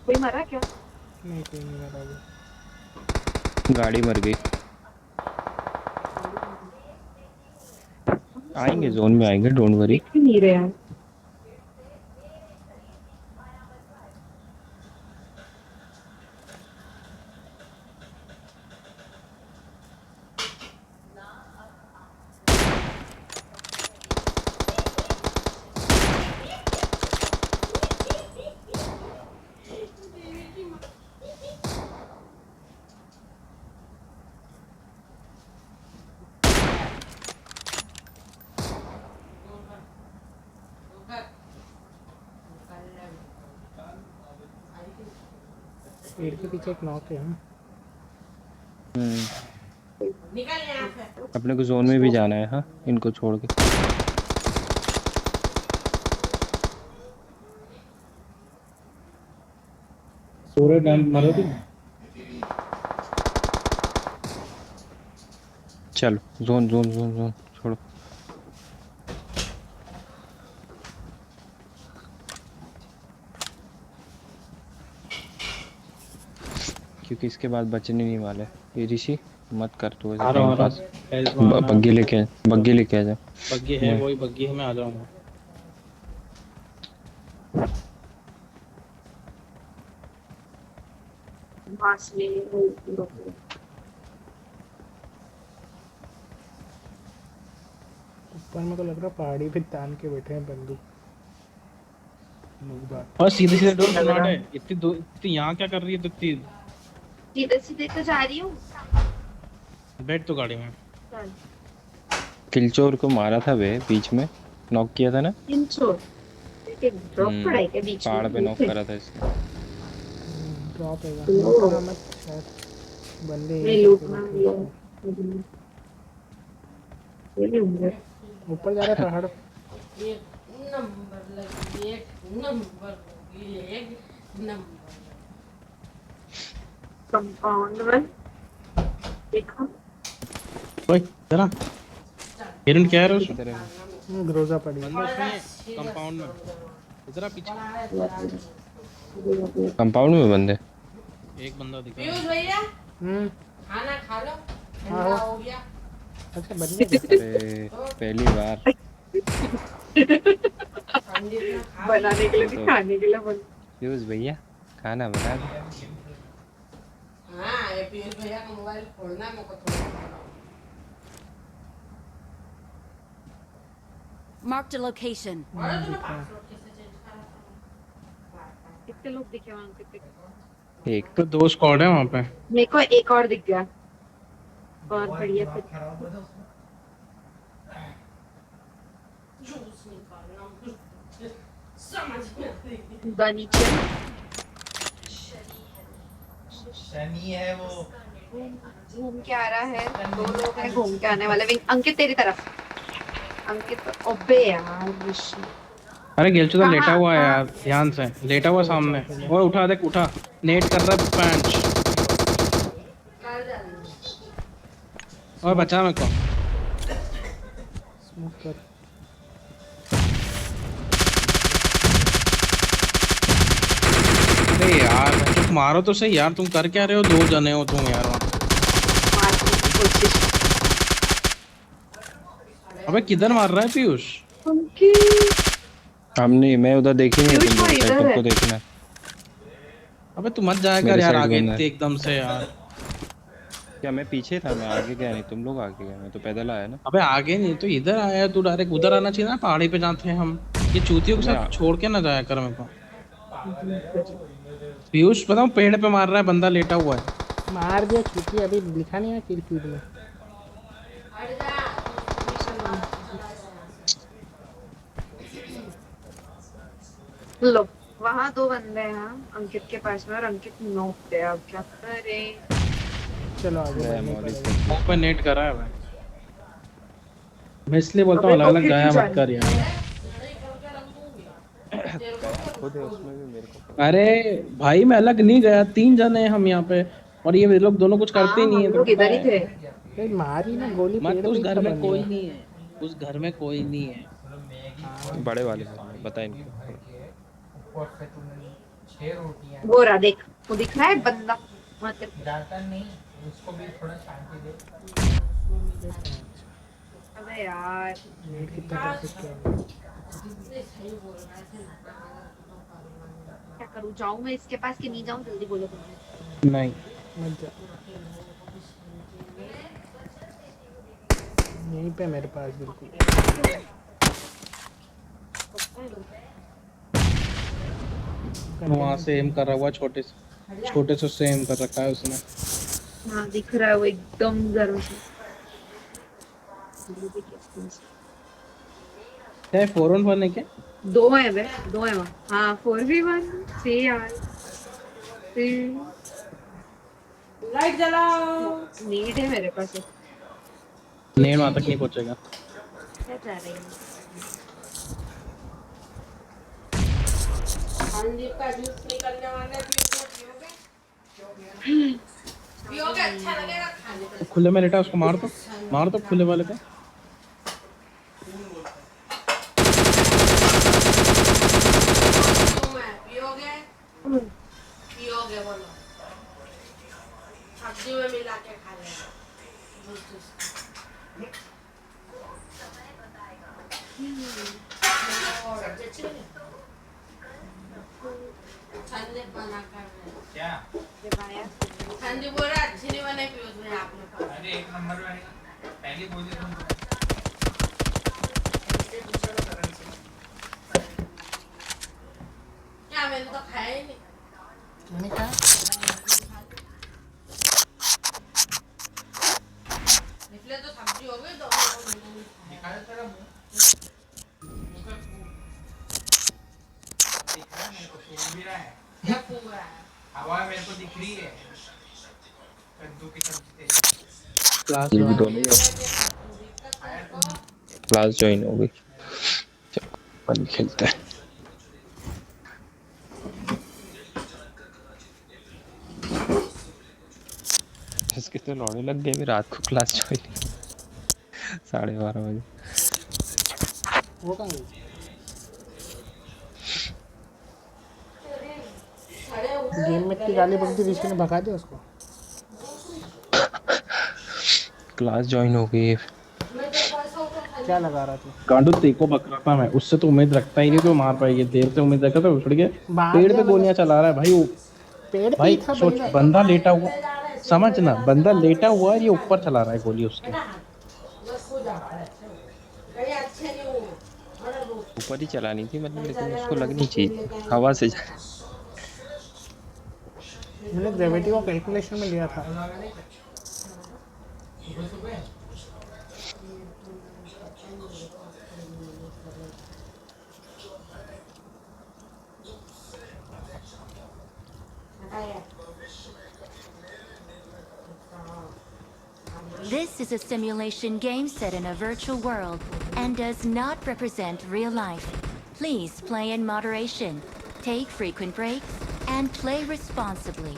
कोई मरा क्या? नहीं कोई नहीं मरा अभी। गाड़ी मर गई। आएंगे जोन में आएंगे, डोंट वरी। दिख ही नहीं रहे हैं। पेड़ के पीछे एक नॉक है। हम अपने को जोन में भी जाना है, हाँ इनको छोड़ के। पूरे टाइम मरे थे। चलो जोन जोन जोन जोन छोड़ो। क्योंकि इसके बाद बचने नहीं वाले। ये ऋषि मत कर तू ऐसा टाइम पास। बग्गी लेके आ जा। बग्गी है, वही बग्गी है, मैं आ जाऊंगा। घास ले ऊपर मेरे को लग रहा पहाड़ी पे तान के बैठे हैं बंदूक लोग बात। और सीधे सीधे डोर स्मार्ट है। इतनी यहाँ क्या कर रही है? तो इतनी सीधे सीधे तो जा रही हूँ। बैठ तो गाड़ी में। किलचोर को मारा था वे, बीच में नॉक किया था ना। इंचो ड्रॉप पड़ा है क्या बीच में? पहाड़ पे नॉक करा था इसने। ड्रॉप है लूटना मत शायद बंदे नहीं लूटना ये होंगे। ऊपर जा रहा है पहाड़। कंपाउंड में देखो। ओए जरा हिरन क्या है? इधर है। ग्रोजा पड़ी है। कंपाउंड में इधर पीछे कंपाउंड में बंदे। एक बंदा दिखा। खाना खा लो, ठंडा हो गया। अच्छा बंदे अरे पहली बार बनाने के लिए भी खाने के लिए बन। पीयूष भैया खाना बना दो। हाँ ये पीयूष भैया का मोबाइल खोलना है मेरे को थोड़ा। Marked a location. कितने लोग दिखे वहाँ पे? एक तो 2 स्क्वाड है वहाँ पे। मेरे को एक और दिख गया। और बढ़िया फिर नीचे शनि है वो, घूम के आ रहा है। 2 लोग हैं घूम के आने वाले। अंकित तेरी तरफ। अंकित ओबे यार ऋषि। अरे गेलचू तो लेटा कहाँ? हुआ है कहाँ? यार, ध्यान से लेटा हुआ सामने। और उठा देख, उठा नेट कर रहा है पंच। और बचा मेरे को। स्मोक कर। अरे यार तुम मारो तो सही यार, तुम कर क्या रहे हो? 2 जने हो तुम यार वहाँ। मारने की कोशिश। अबे किधर मार रहा है पीयूष? उनकी हमने मैं उधर देख ही नहीं है, पीयूष तुम वो लोग शायद इधर है। तुमको देखना है। अबे तू मत जाया कर मेरे यार साइड आगे बंदा है। इतने एकदम से यार। क्या मैं पीछे था? मैं आगे गया नहीं, तुम लोग आगे गए, मैं तो पैदल आया ना। अबे आगे नहीं तो इधर आया तू, डायरेक्ट उधर आना चाहिए ना, पहाड़ी पे जाते हैं हम। ये चूतियों तो के मैं साथ छोड़ के ना जाया कर मेरे को। पीयूष बताऊं, पेड़ पे मार रहा है बंदा, लेटा हुआ है। मार दिया छुट्टी, अभी लिखा नहीं है किल फीड में। लो वहाँ 2 बंदे हैं अंकित के पास में, और अंकित नोक पे। अब क्या करे? चलो आगे गया बढ़ने मॉलिस पड़ेगा। मुंह पे नेट करा है भाई। मैं इसलिए बोलता हूँ अबे अलग तो अलग फिर गाया क्यों मत कर यार। खुद है उसमें भी मेरे को। अरे भाई मैं अलग नहीं गया, 3 जने हैं हम यहाँ पे, और ये लोग दोनों कुछ करते ही हाँ नहीं हम है, तो लोग पता इधर ही है। थे। ए, मारी ना गोली पेड़ मत, पे उस ही घर था में कोई बंदा। नहीं है, उस घर में कोई नहीं है। बड़े वाले घर में बता इनको। ऊपर से तुमने 6 रोटियां वो रहा देख, वो दिख रहा है बंदा वहाँ पे। डालता नहीं, उसको भी थोड़ा शांति दे। अबे यार नेट कितना परफेक्ट किया। क्या करूँ, जाऊँ मैं इसके पास कि नहीं जाऊँ? जल्दी बोलो तुम। नहीं मत जा, यहीं पे मेरे पास बिल्कुल। वहाँ से एम कर रहा हुआ, छोटे से एम कर रखा है उसने। हाँ दिख रहा है वो एकदम गर्म से। क्या 4-on-1 है क्या? 2 है वे, 2 है वहाँ। हाँ 4v1 से यार। लाइट जलाओ। नीड है मेरे पास। नेट वहाँ तक नहीं पहुँचेगा। क्या जा रही है? संदीप का जूस निकलने वाला है, पियोगे? पियोगे अच्छा लगेगा खाने पे। खुले में लेटा, उसको मार दो खुले वाले पे। पियोगे? पियोगे बोलो, सब्जी में मिला के खा लेना। संदीप बना कर क्या? संदीप बोल रहा अच्छी नहीं बने पीयूष ने आपने। अरे 1 नंबर में पहली पोजीशन। क्या मैंने तो खाया ही नहीं। मैंने खाया? निकले तो सब्जी हो गई, दिखा दे तेरा मुंह। दिख रहा है मेरे को, सूंघ भी रहा है। क्या सूंघ रहा है? हवा मेरे को दिख रही है। कद्दू की सब्जी तेरी। क्लास ये भी दोनों ही क्लास ज्वाइन हो गई। चलो अपन खेलते हैं। इसके तो लौड़े लग गए, रात को क्लास ज्वाइन 12:30 बजे। वो कहाँ गई? गेम में इतनी गाली पड़ती, ऋषि ने भगा दिया उसको। क्लास ज्वाइन हो गई। क्या लगा रहा तू? गांडू तेको बक रहा था मैं, उससे तो उम्मीद रखता ही नहीं तो मार पाएगी। देर से उम्मीद रखा था, उछड़ के पेड़ पे गोलियां चला रहा है भाई वो। पेड़ पे भाई ही था सोच, बंदा। बंदा लेटा हुआ, समझना, बंदा लेटा हुआ है, ये ऊपर चला रहा है गोली उसके। ऊपर ही चलानी थी मतलब, लेकिन उसको लगनी चाहिए हवा से। मैंने ग्रेविटी को कैलकुलेशन में लिया था। This is a simulation game set in a virtual world and does not represent real life. Please play in moderation, take frequent breaks, and play responsibly.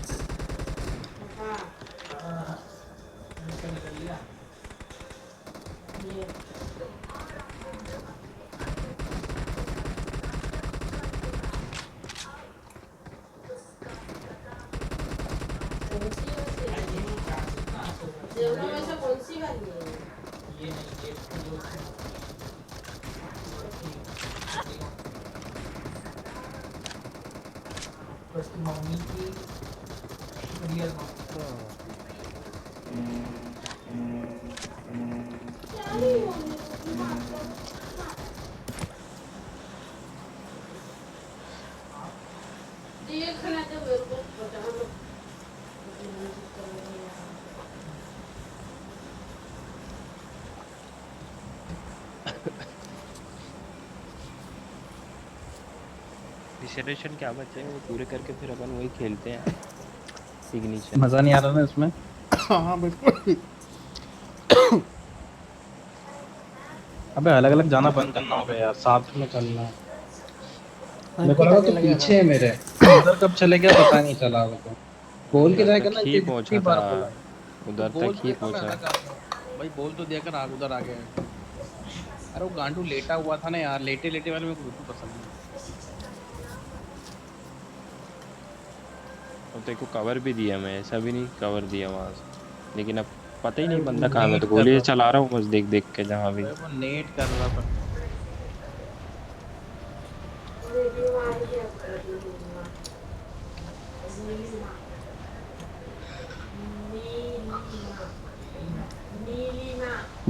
Mummy की रियल देखना तो मेरे को पता है रिजर्वेशन क्या बचे हैं वो पूरे करके फिर अपन वही खेलते हैं सिग्नेचर। मजा नहीं आ रहा ना इसमें। हाँ बिल्कुल। अबे अलग अलग जाना बंद करना होगा यार, साथ में चलना है। मेरे को लगा तो पीछे है मेरे, उधर कब चले गया पता नहीं चला। वो तो बोल के जाएगा ना ही जितनी पहुंचा बार था बोला। उधर बोल तक तो ही देखा मैं पहुंचा। अलग आ गया। भाई बोल तो दिया कर आग उधर आ गया है। अरे वो गांडू लेटा हुआ था ना यार, लेटे लेटे वाले मेरे को बिल्कुल पसंद नहीं। और तेरे को कवर भी दिया, मैं ऐसा भी नहीं कवर दिया वहां से, लेकिन अब पता ही नहीं बंदा कहाँ है, तो गोली चला रहा हूँ बस देख देख के जहाँ भी। वो नेट कर रहा था।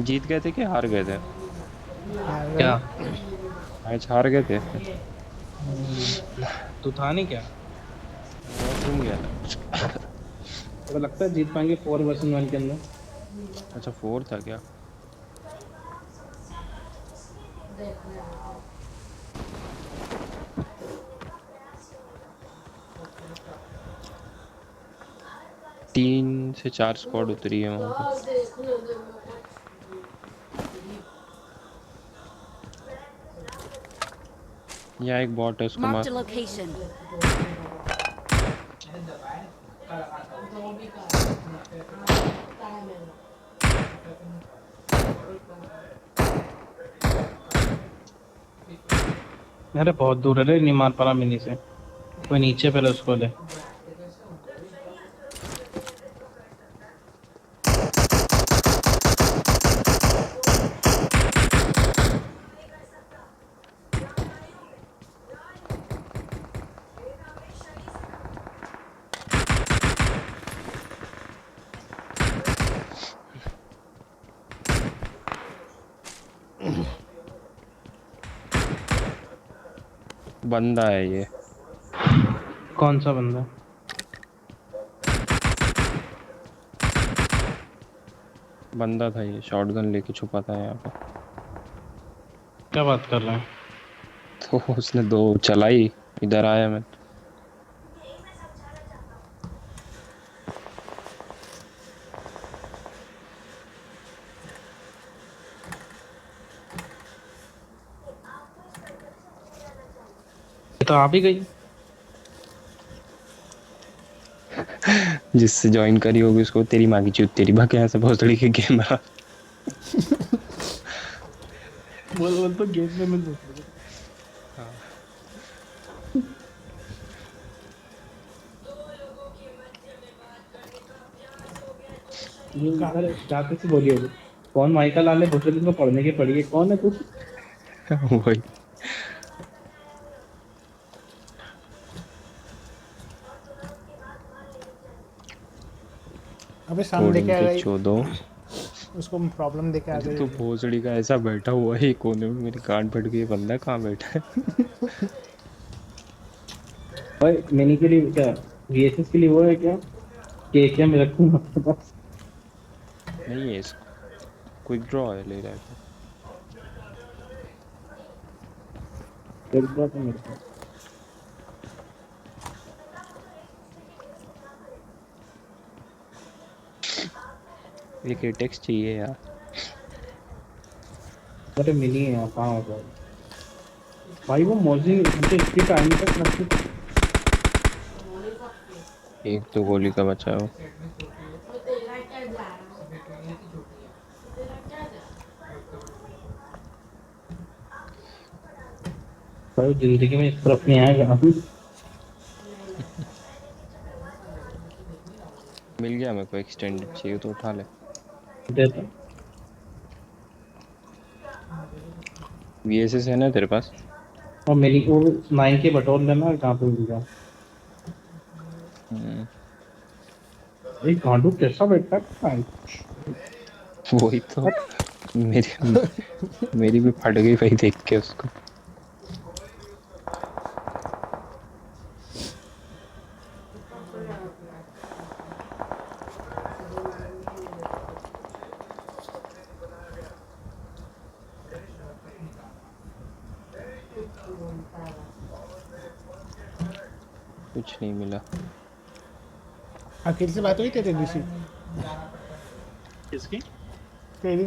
जीत गए थे कि हार गए थे? क्या मैच हार गए थे। तू था नहीं क्या? घूम गया था। तो लगता है जीत पाएंगे 4 वर्सेस 1 के अंदर। अच्छा 4 था क्या? तीन से 4 स्क्वाड उतरी है वहाँ पे। यहाँ एक बॉट है, उसको Marked a मार। location. अरे बहुत दूर है रे, नहीं मार पा रहा मिनी से। कोई नीचे पहले उसको ले। बंदा है ये। कौन सा बंदा? बंदा था ये, शॉटगन लेके छुपा था यहाँ पे। क्या बात कर रहे हैं? तो उसने 2 चलाई, इधर आया मैं। तो आ भी गई। जिससे ज्वाइन करी होगी उसको तेरी माँ की चूत तेरी भाग यहाँ से भोसड़ी के गेम रहा। बोल तो गेम में मैं जाते से बोली होगी कौन माइका लाल है, दूसरे दिन को पढ़ने की पड़ी है, कौन है तू? वही अबे सामने देखे आ गई, चोदो। उसको प्रॉब्लम देखे आ गई। तो भोसड़ी का ऐसा बैठा हुआ है कोने में, मेरी कान फट गई। बंदा कहाँ बैठा है? भाई मिनी के लिए क्या वीएसएस के लिए वो है क्या क्या मैं रखूंगा अपने पास? नहीं है इसको, क्विक ड्रॉ है, ले रहा है। एक बात है मेरे पास। एक एटेक्स चाहिए यार। अरे मिनी है यहाँ, कहाँ होगा भाई? वो मोजी मुझे इतनी टाइम तक रखती। एक तो गोली का बचा हो। भाई जिंदगी में इस तरफ नहीं आएगा। मिल गया मेरे को, एक्सटेंडेड चाहिए तो उठा ले। देता VSS है ना तेरे पास? और मेरी वो 9 के बटोर लेना, कहाँ पे मिल जाए। हम्म, एक गांडू कैसा बैठा है। वही तो मेरी मेरी भी फट गई भाई देख के उसको। कुछ नहीं मिला। अखिल से बात हुई तेरी ऋषि? किसकी? तेरी?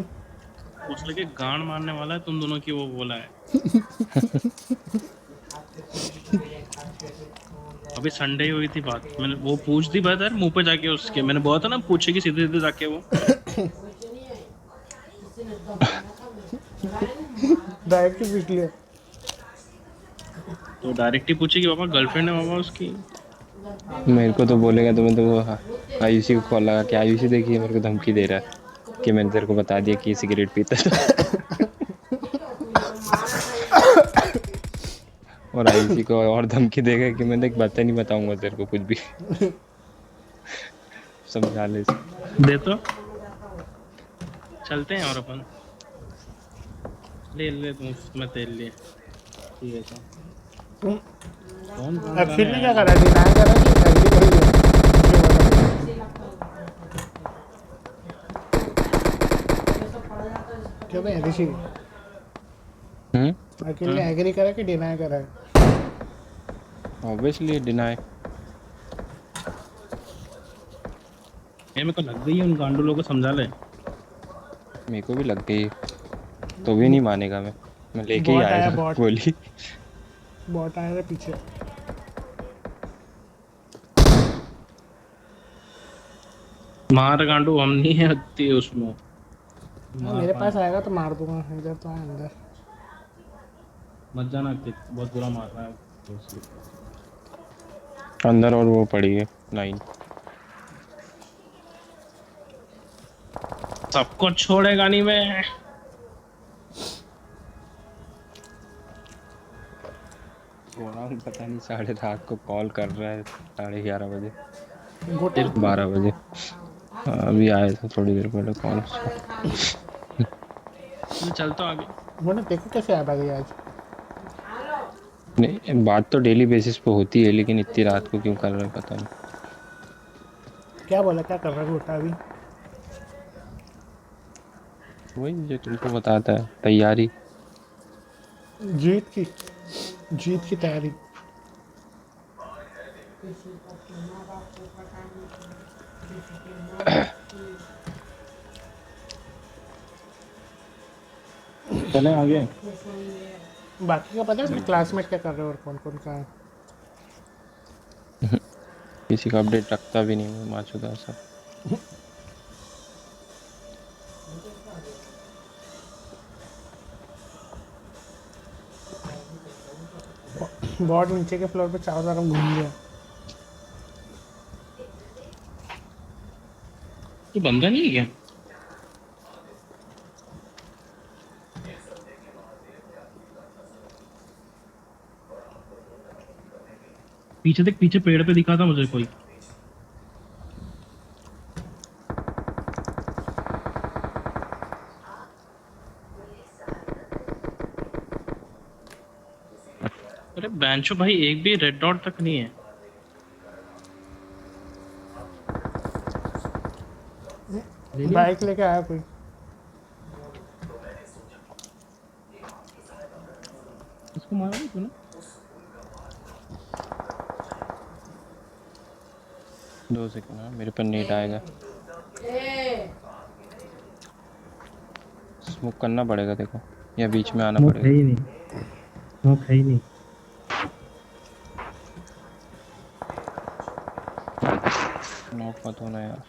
उस लगे गांड मारने वाला है तुम दोनों की, वो बोला है। अभी संडे ही हुई थी बात, मैंने वो पूछ दी बात यार मुंह पे जाके उसके, मैंने बोला था ना पूछेगी सीधे सीधे जाके वो। डायरेक्ट पूछ लिया? तो डायरेक्ट ही पूछेगी, बाबा गर्लफ्रेंड है बाबा उसकी। मेरे को तो बोलेगा तो मैं तो वो आयुषी को कॉल लगा के, आयुषी देखिए मेरे को धमकी दे रहा है कि मैंने तेरे को बता दिया कि सिगरेट पीता था। और आयुषी को और धमकी देगा कि मैं देख बातें नहीं बताऊंगा तेरे को कुछ भी। समझा ले इसको। दे तो चलते हैं और अपन ले तुम मैं तेल लिए। ठीक है तो अखिल ने क्या करा? डिनाई करा कि एग्री कर लिया? क्यों भाई ऋषि? अखिल ने एग्री करा कि डिनाई करा है? Obviously deny. मेरे को लग गई है, उन गांडू लोगों को समझा ले। मेरे को भी लग गई तो भी नहीं मानेगा। मैं लेके ही बॉट आया, आया बॉट। गोली। बॉट आया था पीछे। मार गांडू हम नहीं है हत्ती उसमें। मेरे पास आएगा तो मार दूंगा। इधर तो है अंदर। मत जाना, बहुत बुरा मार रहा है। अंदर और वो पड़ी है 9। सबको छोड़ेगा नहीं मैं। पता नहीं साढ़े रात को कॉल कर रहा है 11:30 बजे, गोटा 12 बजे। अभी आया था थोड़ी देर पहले कॉल। मैं चलता हूँ आगे। वो देखो कैसे आ गई आज। नहीं, बात तो डेली बेसिस पे होती है लेकिन इतनी रात को क्यों कर रहा है पता नहीं। क्या बोला? क्या कर रहा है गोटा अभी? वही जो तुमको बताता है, तैयारी। जीत की तैयारी। चले आगे। बाकी का पता है क्लासमेट क्या कर रहे हो और कौन कौन का है? किसी का अपडेट रखता भी नहीं मैं, माचुदा सब। बॉट नीचे के फ्लोर पे चारों तरफ घूम गया। तू बंदा नहीं है क्या? पीछे देख, पीछे पेड़ पे दिखा था मुझे कोई। अरे बेंचो भाई, एक भी रेड डॉट तक नहीं है। बाइक लेके आया कोई? इसको मारा नहीं तूने? 2 सेकंड मेरे पर नेट आएगा। स्मोक करना पड़ेगा देखो, या बीच में आना पड़ेगा। है ही नहीं, स्मोक है ही नहीं। नॉक मत होना यार।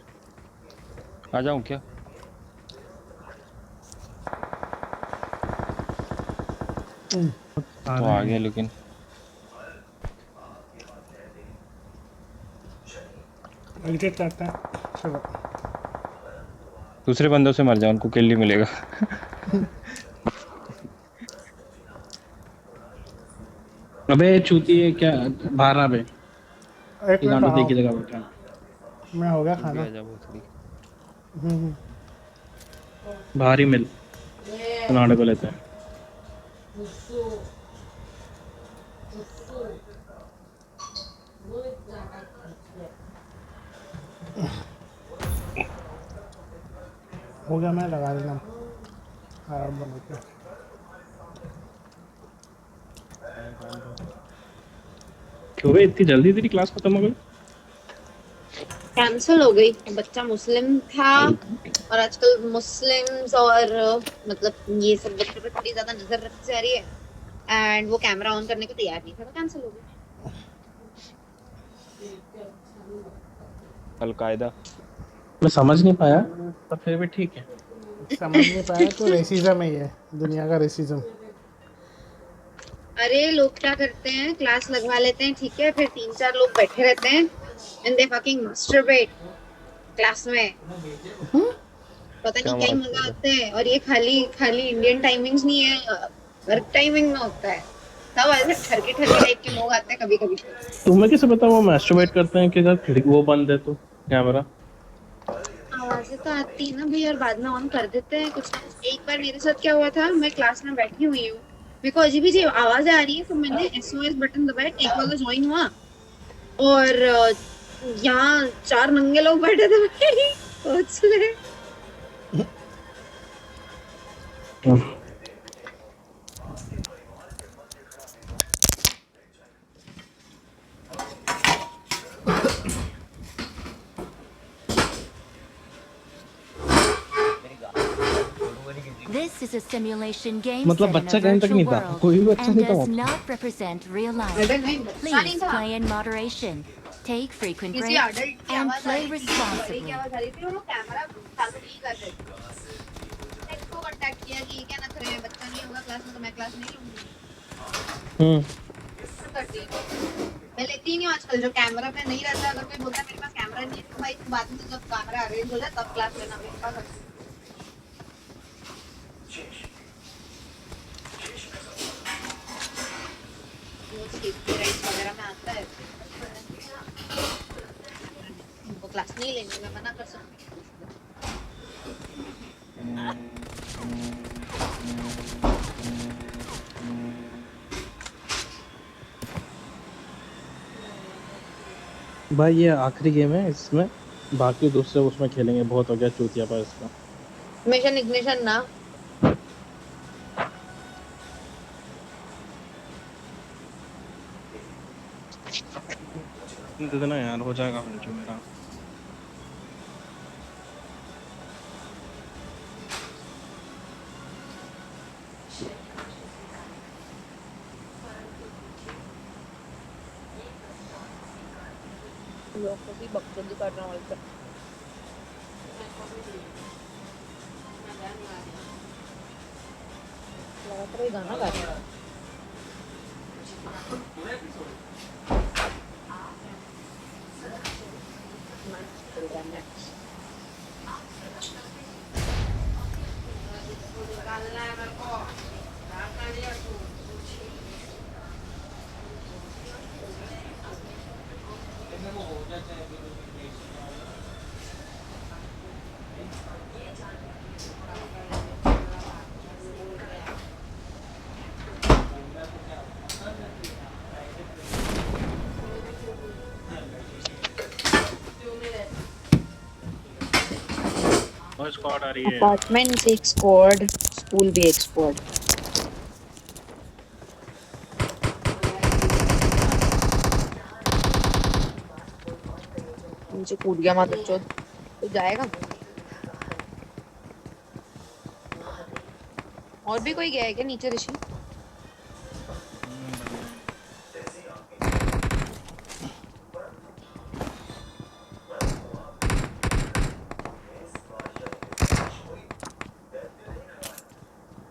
आ जाऊं क्या? तो आ गया लेकिन एग्जिट करता है। चलो दूसरे बंदों से मर जाओ, उनको किल नहीं मिलेगा। अबे चूती है क्या बाहर आ बे, एक ये मिनट गांडू रहा देख की हूँ, जगह बैठा है। मैं हो गया तू भी खाना। आ जा भोसड़ी। हम्म। बाहर ही मिल, गांडू को लेते हैं। हो गया, मैं लगा देता हूँ आराम बना के। क्यों बे इतनी जल्दी तेरी क्लास खत्म हो गई? कैंसिल हो गई, बच्चा मुस्लिम था और आजकल मुस्लिम्स और मतलब ये सब बच्चों पे थोड़ी ज्यादा नजर रखी जा रही है एंड वो कैमरा ऑन करने को तैयार नहीं था तो कैंसिल हो गई। अलकायदा। मैं समझ नहीं पाया पर फिर भी ठीक है। समझ नहीं पाया तो रेसिज्म ही है, दुनिया का रेसिज्म। अरे लोग क्या करते हैं, क्लास लगवा लेते हैं ठीक है, फिर 3-4 लोग बैठे रहते हैं and they fucking masturbate class में, पता नहीं क्या क्या ही बात मजा कर रहा आता है। और ये खाली खाली इंडियन टाइमिंग्स नहीं है, वर्क टाइमिंग में होता है। तब ऐसे ठरके ठरके टाइप के लोग आते हैं कभी कभी। तुम्हें कैसे पता वो मैस्टरबेट करते हैं कि जब खिड़की वो बंद है तो कैमरा? आवाजें तो आती है ना भाई और बाद में ऑन कर देते हैं कुछ ना कुछ। एक बार मेरे साथ क्या हुआ था, मैं क्लास में बैठी हुई हूँ, मेरे को अजीब अजीब आवाजें आ रही है तो मैंने एसओएस बटन दबाया, टेक वाला ज्वाइन हुआ और यहाँ 4 नंगे लोग बैठे थे भाई, सोच ले। This is a simulation game मतलब set in बच्चा a कहीं तक virtual नहीं था, world कोई भी बच्चा and नहीं था does वहाँ पे। not represent real life. अरे नहीं, बच्चा नहीं Please था। play in moderation, take frequent किसी breaks, adult की and आवाज आ play रही थी, बड़ी की responsibly. आवाज आ रही थी और वो कैमरा चालू नहीं कर रहे थे। इसको कांटेक्ट किया कि ये क्या ना करे, बच्चा नहीं होगा क्लास में तो मैं क्लास नहीं लूंगी। कर दिया। मैं लेती ही नहीं हूँ आजकल, जो कैमरा पे नहीं रहता, अगर कोई बोलता है मेरे पास कैमरा नहीं है तो भाई बाद में जब कैमरा अरेंज हो जाए तब क्लास लेना, मेरे पास वगैरह में आता है उनको क्लास नहीं लेनी, मैं मना कर सकती हूँ। भाई ये आखिरी गेम है इसमें, बाकी दूसरे उसमें खेलेंगे, बहुत हो गया चूतिया पर इसका। मिशन इग्निशन ना दे देना यार, हो जाएगा जो मेरा। लोग को भी बकचोदी कर रहा हूँ लगातार ये गाना गा रहा है। और स्क्वाड आ रही है। अपार्टमेंट एक स्क्वाड, स्कूल भी एक स्क्वाड। नीचे कूद गया माता चोद, तो जाएगा। और भी कोई गया है क्या नीचे ऋषि?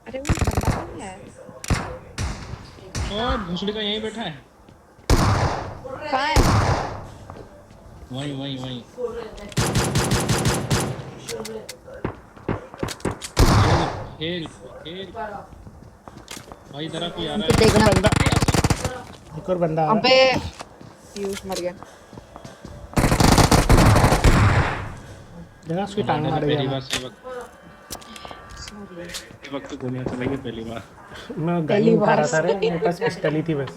अरे वो बंदा कौन है? और भूसड़ी का यहीं बैठा है, कहाँ है? वहीं वहीं वहीं। हेल्प हेल्प भाई, जरा कोई आ रहा है। देखना एक और बंदा आ रहा अबे है। पीयूष मर गया। देखा उसकी टांग मैंने मारेगा पहली मैं। बार सही वक्त तो गोलियां चलाई पहली बार। मैं गन पहली उठा बार रहा था रे, मेरे पास पिस्टल ही थी बस।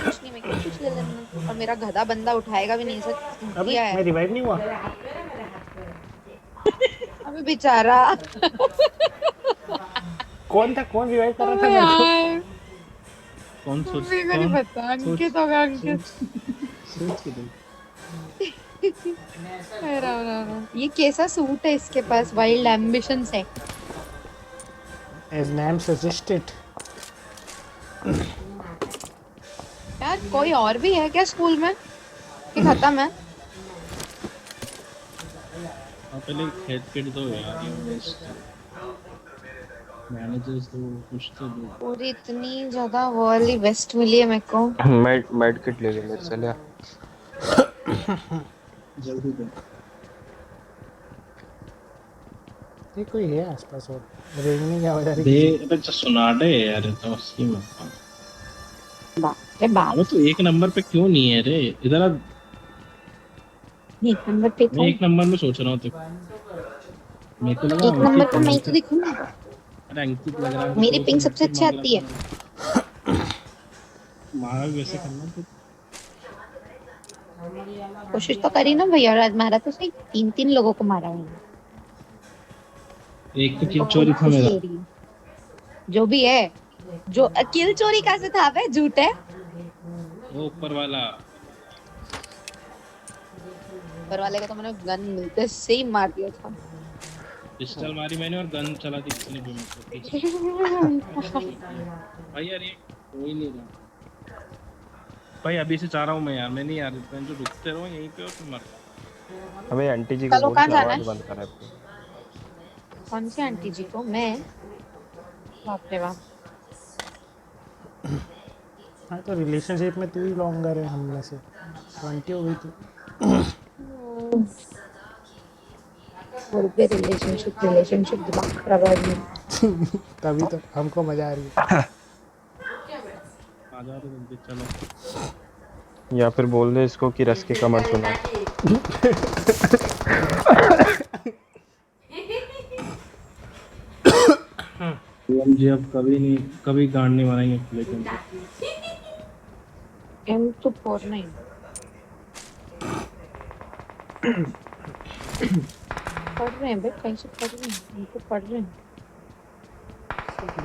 कुछ नहीं, मैं कुछ ले लेना। और मेरा गधा बंदा उठाएगा भी नहीं, सच अबे किया है। मैं रिवाइव नहीं हुआ। अबे बेचारा। कौन था, कौन रिवाइव कर रहा था अबे मेरे को? यार कौन सोच मेरे को नहीं कौन पता, सोच अंकित होगा अंकित। सोच के देख। राम राम राम। ये कैसा सूट है इसके पास, वाइल्ड एम्बिशंस है। As name suggested. यार कोई और भी है क्या स्कूल में कि खत्म है? हाँ पहले खेत पेट दो यार, ये मैनेजर्स तो कुछ तो दो। पूरी इतनी ज्यादा वो वाली वेस्ट मिली है मेरे को। मेड किट ले ले मेरे से ले। जल्दी दो। ये कोई है आसपास और रेंगने की आवाज आ रही दे है। अबे जो सुनाडे यार, ये तो उसकी मत। अरे बाप, अबे तो एक नंबर पे क्यों नहीं है रे इधर आ। एक नंबर पे मैं एक नंबर में सोच रहा हूँ तो मेरे को लगा एक नंबर अंकित पे मैं तो दिखूं ना। अरे अंकित लग रहा है मेरी तो पिंग उसने सबसे अच्छी मांग आती है। मारा भी वैसे करना तो। कोशिश तो करी ना भैया, और आज मारा तो सही, 3 लोगों को मारा मैंने। एक तो किल और चोरी था खुश मेरा। ले रही है। जो भी है, जो किल चोरी कहाँ से था बे, झूठ है। वो ऊपर वाला ऊपर वाले को तो मैंने गन मिलते से ही मार दिया था। पिस्टल मारी मैंने और गन चला दी किसी ने भी मेरे को। भाई यार ये कोई नहीं रहा भाई, अभी से चाह रहा हूँ मैं यार, मैं नहीं यार, मैं जो रुकते रहो यहीं पे और तुम मर। अबे आंटी जी को चलो बोल कहाँ के जाना आवाज है? बंद करा अपनी। कौन सी आंटी जी को? मैं? बाप रे बाप। हाँ तो रिलेशनशिप में तू ही लॉन्गर है हम में से, 20 हो गई तू। बोलते रिलेशनशिप दिमाग खराब है। तभी तो हमको मजा आ रही है। आ जा तो जल्दी चलो। या फिर बोल दे इसको कि रस के कमर सुना। जी अब कभी नहीं, कभी गांड नहीं मारेंगे लेकिन M24 नहीं। पढ़ रहे हैं बे, कहीं से पढ़ रहे हैं, हमको पढ़ रहे हैं।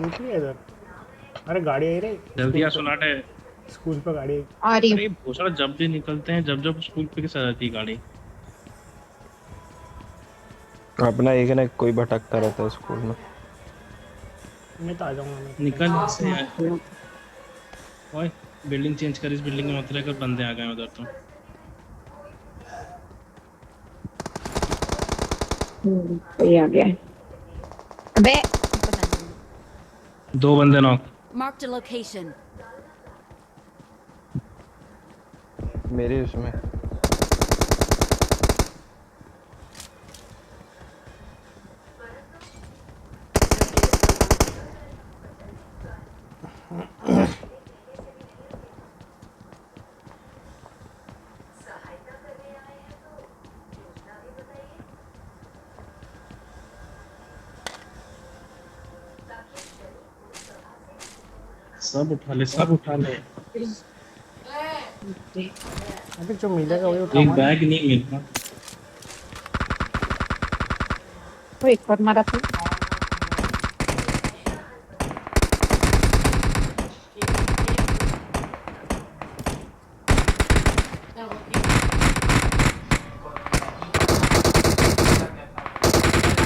रुक लिया इधर। अरे गाड़ी आई रे, जल्दी आ सुनाटे। स्कूल पर गाड़ी आई। आ रही अरे भूसड़ा जब भी निकलते हैं, जब स्कूल पे कैसे आती है गाड़ी। अपना एक ना कोई भटकता रहता है स्कूल में। मैं तो आ जाऊंगा मैं। निकल से यार। ओए बिल्डिंग चेंज कर, इस बिल्डिंग में मत रहकर, बंदे आ गए उधर तो। ये आ गया। अबे 2 बंदे नॉक। Marked a location. मेरे उसमें सब उठा ले, सब उठा ले। अबे जो मिलेगा वही एक उठाऊंगा। बैग नहीं मिलता। तो एक और मारा था।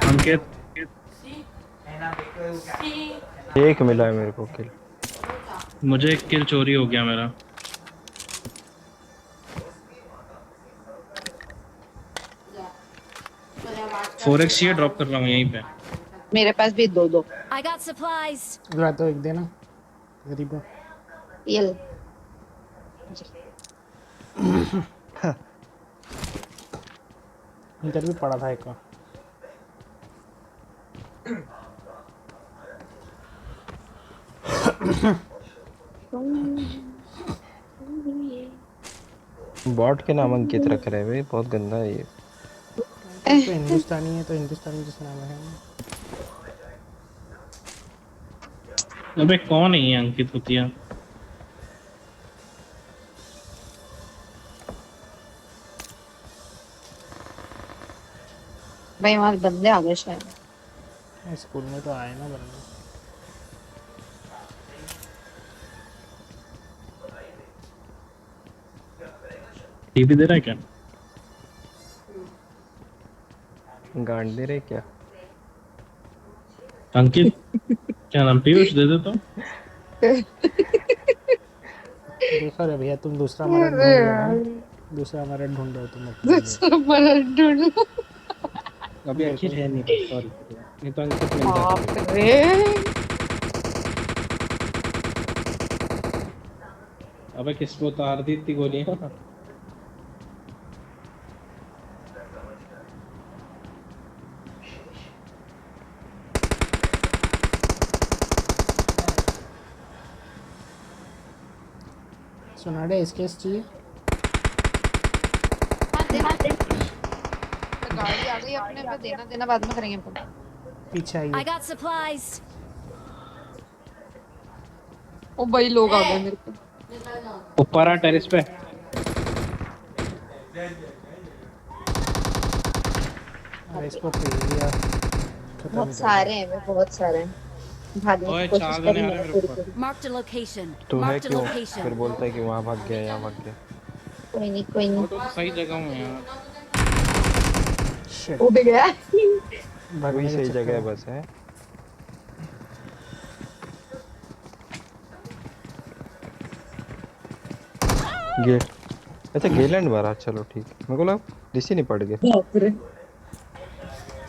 अंकित एक मिला है मेरे को किल। मुझे एक किल चोरी हो गया मेरा। फोरेक्स ये ड्रॉप कर रहा हूँ यहीं पे। मेरे पास भी 2 I got supplies. ला तो एक देना गरीबों। ये ले। इधर भी पड़ा था एक का। बॉट के नाम अंकित रख रहे हैं भाई, बहुत गंदा है ये। तो हिंदुस्तानी है तो हिंदुस्तानी जिस नाम है। अबे कौन है ये अंकित होतिया? भाई हमारे बंदे आ गए शायद। स्कूल में तो आए ना बंदे। टीपी दे रहा है क्या? गांड दे रहे क्या? अंकित क्या नाम? पीयूष दे दे तो। देखो रे भैया, तुम दूसरा मर्द ढूंढ रहे हो, दूसरा मर्द ढूंढ रहे हो तुम अपने लिए। दूसरा मर्द ढूंढो। अभी अखिल है नहीं, सॉरी। नहीं तो अंकित मिल जाता। बाप रे। अबे किस पे उतार दी इतनी गोलियां? सुनाडे इसके चाहिए। गाड़ी आ गई अपने पे, देना देना बाद में करेंगे अपन। पीछे I आइए। got supplies. ओ भाई लोग आ गए मेरे पे। ऊपर आ टेरेस पे। इसको पीलिया बहुत सारे हैं, बहुत सारे हैं। भागने ओए की कोशिश चार करी जने आ रहे मैंने हैं पूरी मेरे पूरी। Marked a location. तू है Marked a क्यों? फिर location. बोलता है कि वहाँ भाग गया, यहाँ भाग गया। कोई नहीं कोई नहीं। तो सही जगह हूँ यार। उड़ गया। वही सही जगह है बस है। गे अच्छा गेलैंड मारा, चलो ठीक। मेरे को लगा डीसी नहीं पड़ गया। बाप रे।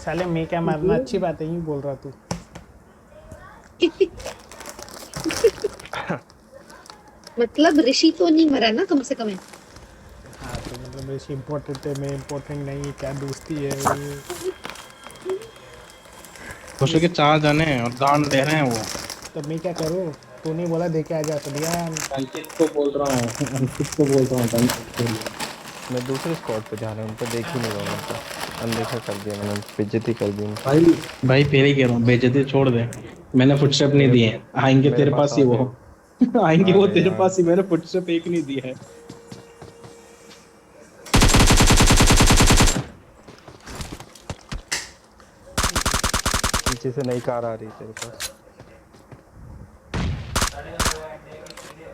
साले मैं क्या मारना, अच्छी बात है, यूं बोल रहा तू। मतलब ऋषि तो नहीं मरा ना कम से कम। हाँ तो मतलब ऐसी इम्पोर्टेंट है, मैं इम्पोर्टेंट नहीं, क्या दोस्ती है ये। खुशी के 4 जने हैं और गांड दे रहे हैं वो। तो मैं क्या करूँ? तू नहीं बोला दे के आ जा, तो दिया। अंकित को बोल रहा हूँ, अंकित को बोल रहा हूँ। मैं दूसरे स्क्वाड पे ध्यान है, उन पर देख ही नहीं रहा हूँ। अनदेखा कर दिया मैंने, बेइज्जती कर दी उनकी। भाई फिर ही कह रहा हूँ, बेइज्जती छोड़ दे। मैंने फुटस्टेप नहीं दिए हैं, आएंगे तेरे पास ही वो। आएंगे वो तेरे पास ही, मैंने फुटस्टेप एक नहीं दिया है। पीछे से नई कार आ रही तेरे पास।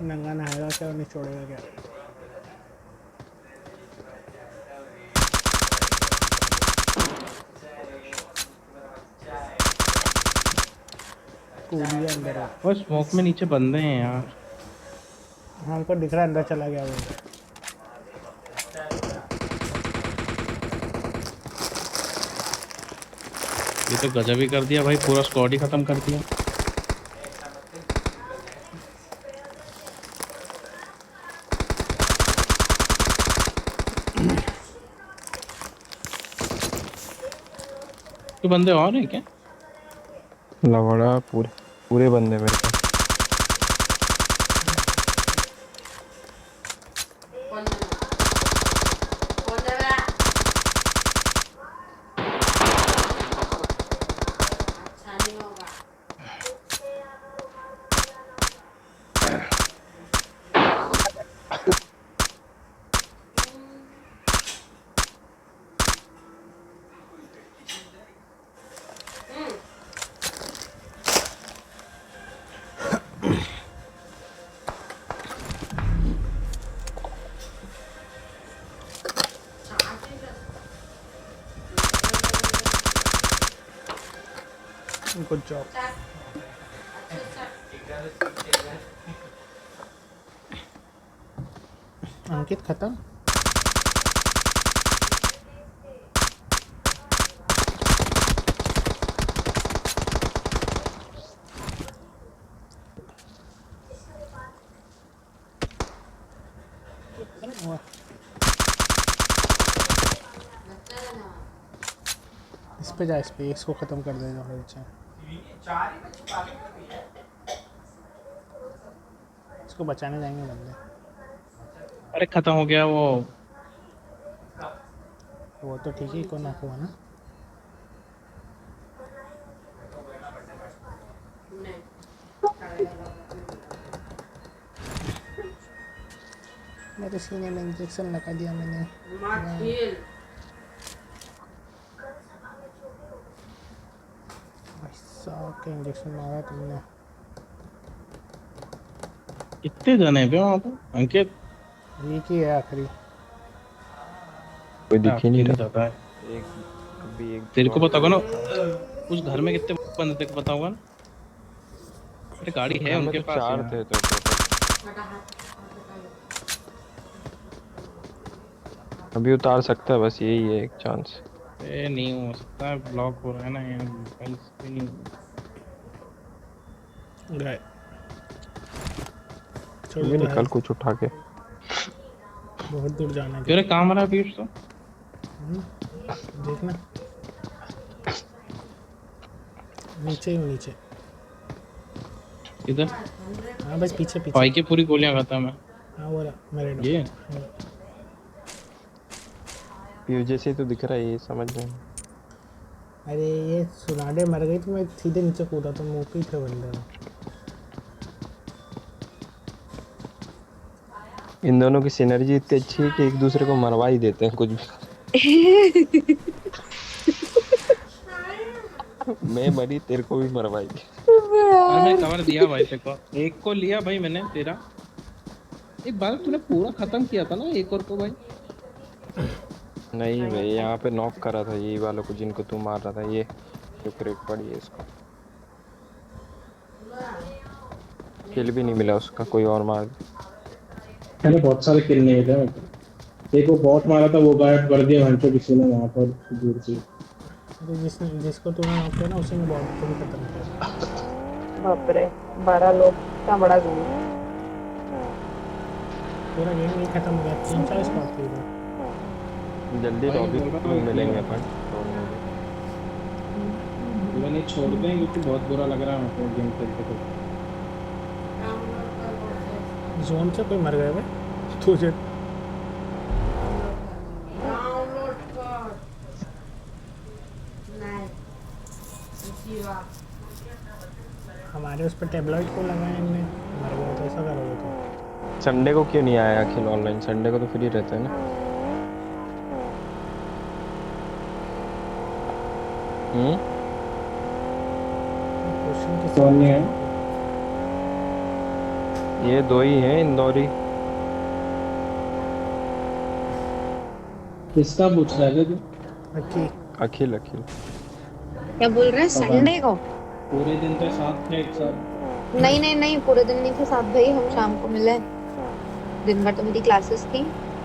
नंगा नहाएगा क्या और नहीं छोड़ेगा क्या? कूदिया अंदर है। और स्मोक में नीचे बंदे हैं यार। हाँ उनको दिख रहा है, अंदर चला गया वो। ये तो गजब ही कर दिया भाई, पूरा स्क्वाड ही खत्म कर दिया। तो बंदे और हैं क्या? लवड़ा पूरे पूरे बंदे मेरे पास। Good job. अंकित खत्म। इस पे जा, इस पे इसको खत्म कर देना। इसको बचाने जाएंगे बंदे। अरे खत्म हो गया वो। वो तो ठीक ही को ना हुआ ना। मेरे सीने में इंजेक्शन लगा दिया मैंने। ऐसा के इंजेक्शन मारा तुमने। कितने जने पे वहाँ पर अंकित? एक ही है आखिरी। कोई दिख ही नहीं नहीं रहा। जाता है। एक अभी एक तेरे को पता होगा ना था। उस घर में कितने बंदे तेरे को पता होगा ना? अरे गाड़ी है घर में उनके तो पास 4 यहाँ। थे तो अभी उतार सकता है, बस यही है एक चांस। ए नहीं हो सकता है, ब्लॉक हो रहा है ना यहाँ फाइल्स भी नहीं। गए। भी निकल कुछ उठा के। बहुत दूर जाना है। तेरे काम आ रहा है पीयूष तो। देखना नीचे ही नीचे। इधर हाँ बस पीछे पीछे। भाई की पूरी गोलियां खाता मैं। हाँ वो रहा मेरे ये पीयूष से तो दिख रहा है, ये समझ में। अरे ये सुनाडे मर गई तो मैं सीधे नीचे कूदा तो मुँह पे ही थे बंदे। इन दोनों की सिनर्जी इतनी अच्छी है कि एक दूसरे को मरवा ही देते हैं कुछ भी। मैं मरी तेरे को भी मरवाई दी। अरे मैं कवर दिया भाई तेरे को, एक को लिया भाई मैंने तेरा। एक बार तूने पूरा खत्म किया था ना एक और को भाई। नहीं भाई यहाँ पे नॉक करा था यही वालों को जिनको तू मार रहा था। ये जो क्रेक पड़ी है इसको किल भी नहीं मिला उसका, कोई और मार। मैंने बहुत सारे किल नहीं मिले मेरे को। एक वो बॉट मारा था, वो गायब कर दिया घंटों किसी ने वहाँ पर दूर से। तो जिसको तूने नॉक किया ना उसी ने बहुत को भी खत्म किया। बाप रे 12 लोग का बड़ा गेम। पूरा गेम नहीं खत्म हो गया, 3-4 स्पॉट थे इधर। जल्दी लॉबी में मिलेंगे अपन। पूरा नहीं छोड़ दें क्योंकि बहुत बुरा लग रहा है हमको गेम खेलते तो। जोन से कोई मर गया भाई तुझे। हमारे उस पर टेबलेट को लगाया इनने, मर गया तो ऐसा करोगे तो। संडे को क्यों नहीं आया अखिल ऑनलाइन? संडे को तो फ्री रहता है ना। कौन है? ये 2 ही हैं इंदौरी। किसका पूछ रहा है तू? अखिल। क्या बोल रहे हैं संडे को? पूरे दिन तो साथ थे एक साथ। नहीं नहीं नहीं पूरे दिन नहीं थे साथ भाई, हम शाम को मिले। दिन भर तो मेरी क्लासेस थी,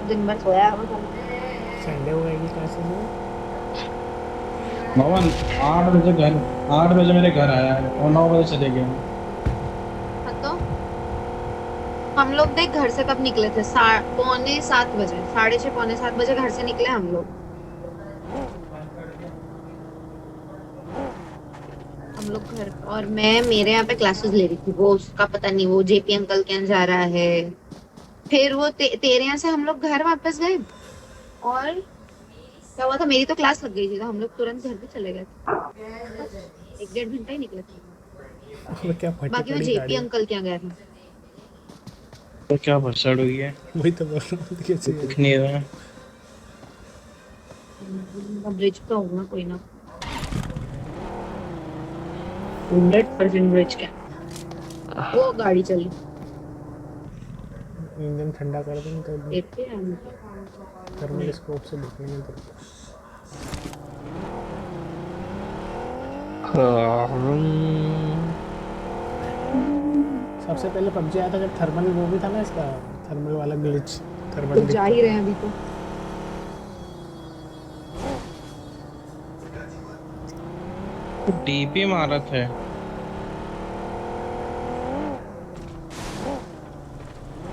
दिन भर सोया हुआ था। संडे को आएगी क्लासेस में। भवन 8 बजे मेरे घर आया है और 9 बजे चले गए। हाँ तो हम लोग देख घर से कब निकले थे? 6:45 बजे, 6:30 पौने 7 बजे घर से निकले हम लोग। घर और मैं मेरे यहाँ पे क्लासेस ले रही थी। वो उसका पता नहीं वो जेपी अंकल के यहाँ जा रहा है। फिर वो तेरे यहाँ से हम लोग घर वापस गए और क्या हुआ था, मेरी तो क्लास लग गई थी तो हम लोग तुरंत घर भी चले गए थे। 1-1.5 घंटा ही निकले थे। बाकी वो जेपी अंकल के यहाँ गया था। तो क्या भसड़ हुई है? वही तो बोल रहा हूँ कैसे कुछ नहीं है। ब्रिज पे होगा कोई ना 100% ब्रिज के। वो गाड़ी चली इंजन ठंडा कर देंगे तो देखते हैं हम। थर्मल स्कोप से देखने में तो सबसे पहले पबजी आया था जब थर्मल वो भी था ना, इसका थर्मल वाला ग्लिच। थर्मल तो जा ही रहे हैं अभी तो। डीपी मारत है।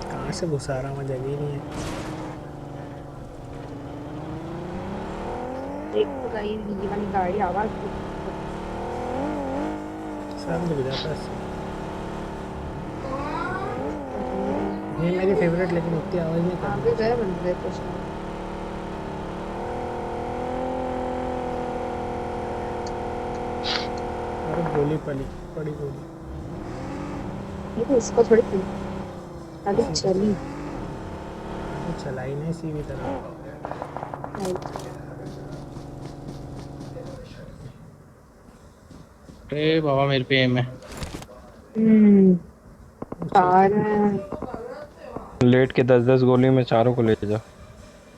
कहाँ से घुसा रहा हूँ, जगह ही नहीं है। एक तो गाड़ी नीली वाली गाड़ी आवाज सब लग जाता है। ये मेरी फेवरेट, लेकिन उतनी आवाज़ नहीं वहाँ करनी। पे गए बंदे कुछ अरे गोली पड़ी पड़ी गोली। ये तो इसको थोड़ी थी अभी चली अरे चलाई नहीं सीधी तरह। अरे बाबा मेरे पे एम है। आ रहे हैं लेट के 10-10 गोली में चारों को ले जा।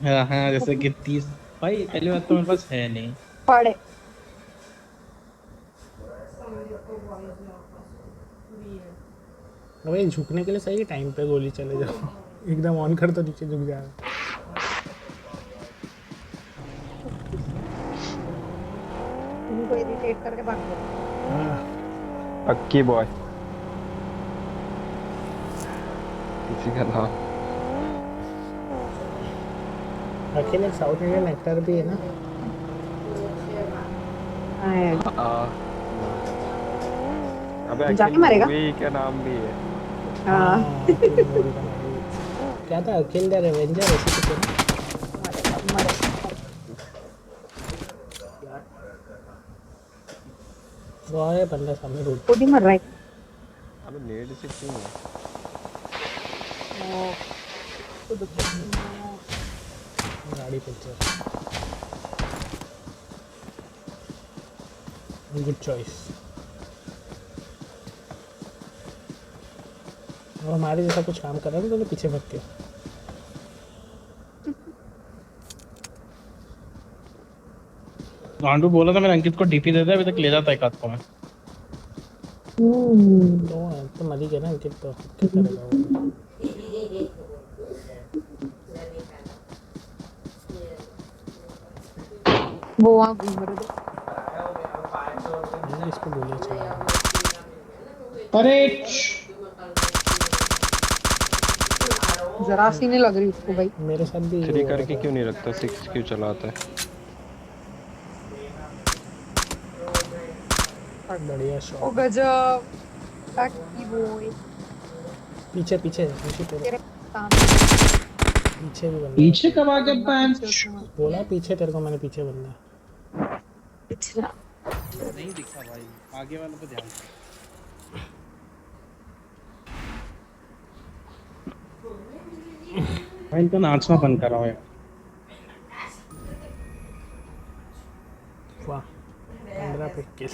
हाँ हाँ, जैसे कि 30। भाई पहली बात तो मेरे पास है नहीं। पड़े अबे झुकने के लिए सही टाइम पे गोली चले जाओ। एकदम ऑन कर तो नीचे झुक जाएगा। उनको इरिटेट करके भाग दो पक्की बॉय किसी का नाम। अखिल एक साउथ इंडियन एक्टर भी है ना। अबे जाके अखिल मरेगा। मूवी का नाम भी है। हाँ अखिल मूवी का नाम भी। क्या था, अखिल द रेवेंजर ऐसे कुछ है ना। वो है बंदा सामने रोड। खुद ही मर रहा है अबे नेड से क्यों है? गाड़ी पंचर। Good choice. और हमारे जैसा कुछ काम कर रहा है तो पीछे भाग के। गांडू बोला था मैंने अंकित को डीपी दे दे, अभी तक ले जाता है एक हाथ को मैं। तो मरी गया ना अंकित, तो क्या करेगा वो। वो वहाँ घूम रहे थे इसको गोली चला। अरे जरा सी नहीं लग रही उसको भाई। मेरे साथ भी 3 करके क्यों नहीं रखता, 6 क्यों चलाता है? बढ़िया ओ शॉट। गजब लकी बॉय पीछे पीछे पीछे तेरे तेरे सामने पीछे भी बंदा। पीछे कब आ गया पैंच? बोला पीछे तेरे को मैंने, पीछे बंदा। पिछला नहीं दिखा भाई, आगे वालों पे ध्यान। भाई इनका नाचना बंद करा है। वाह 15 पे किल।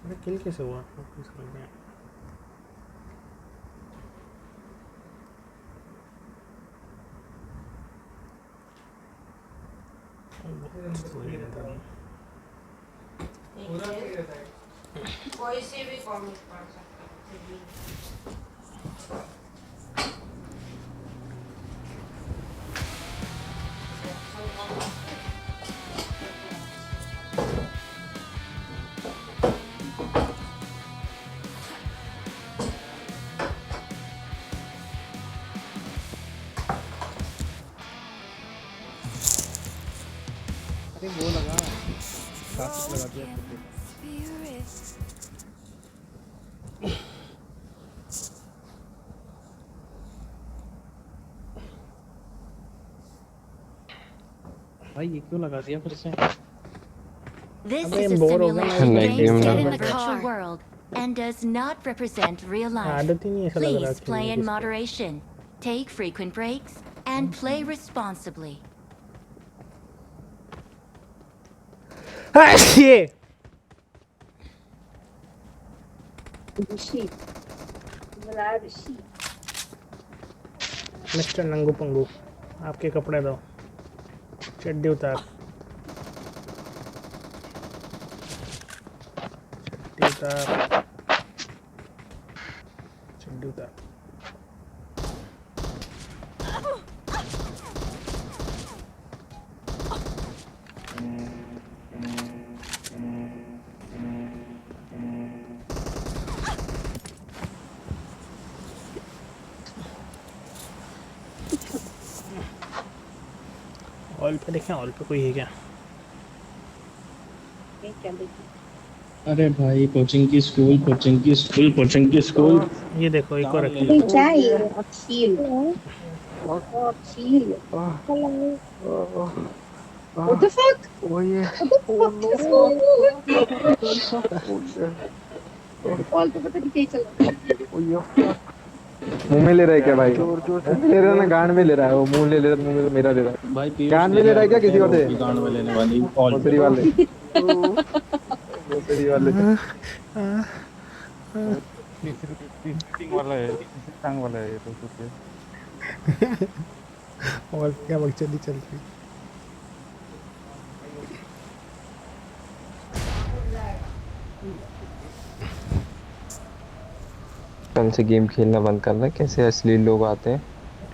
अरे किल कैसे हुआ? कुछ समझ नहीं आया। कोई से भी कॉमेंट कर सकता है। अरे वो लगा काफी लगा दिया। भाई ये क्यों लगा दिया फिर से? This अबे is a बोर हो गया simulation मैं। game game set में in the बैठा। virtual world and does not represent real life. आदत ही नहीं ऐसा लग रहा Please play खेलने in की। moderation, take frequent breaks, and play responsibly. ये ऋषि बुला ऋषि मिस्टर नंगू पंगू, आपके कपड़े दो, चड्डी उतार, चड्डी उतार, चड्डी उतार। ऑल पे देखें, ऑल पे कोई है क्या? ये क्या देखी? अरे भाई कोचिंग की स्कूल ये देखो एक और जान ले रखी। ये लो। क्या है ये? अक्षील। अक्षील। What the fuck? What the fuck is going on? Call पे पता नहीं क्या चल रहा है। मुंह में ले रहा है क्या भाई? मुंह में ले रहा है ना, गांड में ले रहा है वो, मुंह ले ले रहा है, मुंह में मेरा ले रहा है। भाई पीयूष गांड ले में ले रहा रहा है, है क्या पता किसी है और वो से? की गांड में लेने वाली कॉल पे। भोसड़ी वाले, भोसड़ी वाले। टीचिंग वाला है, टांग वाला है ये तो कुछ है। और क्या बकचोदी चल रही। कल से गेम खेलना बंद करना, कैसे अश्लील लोग आते हैं।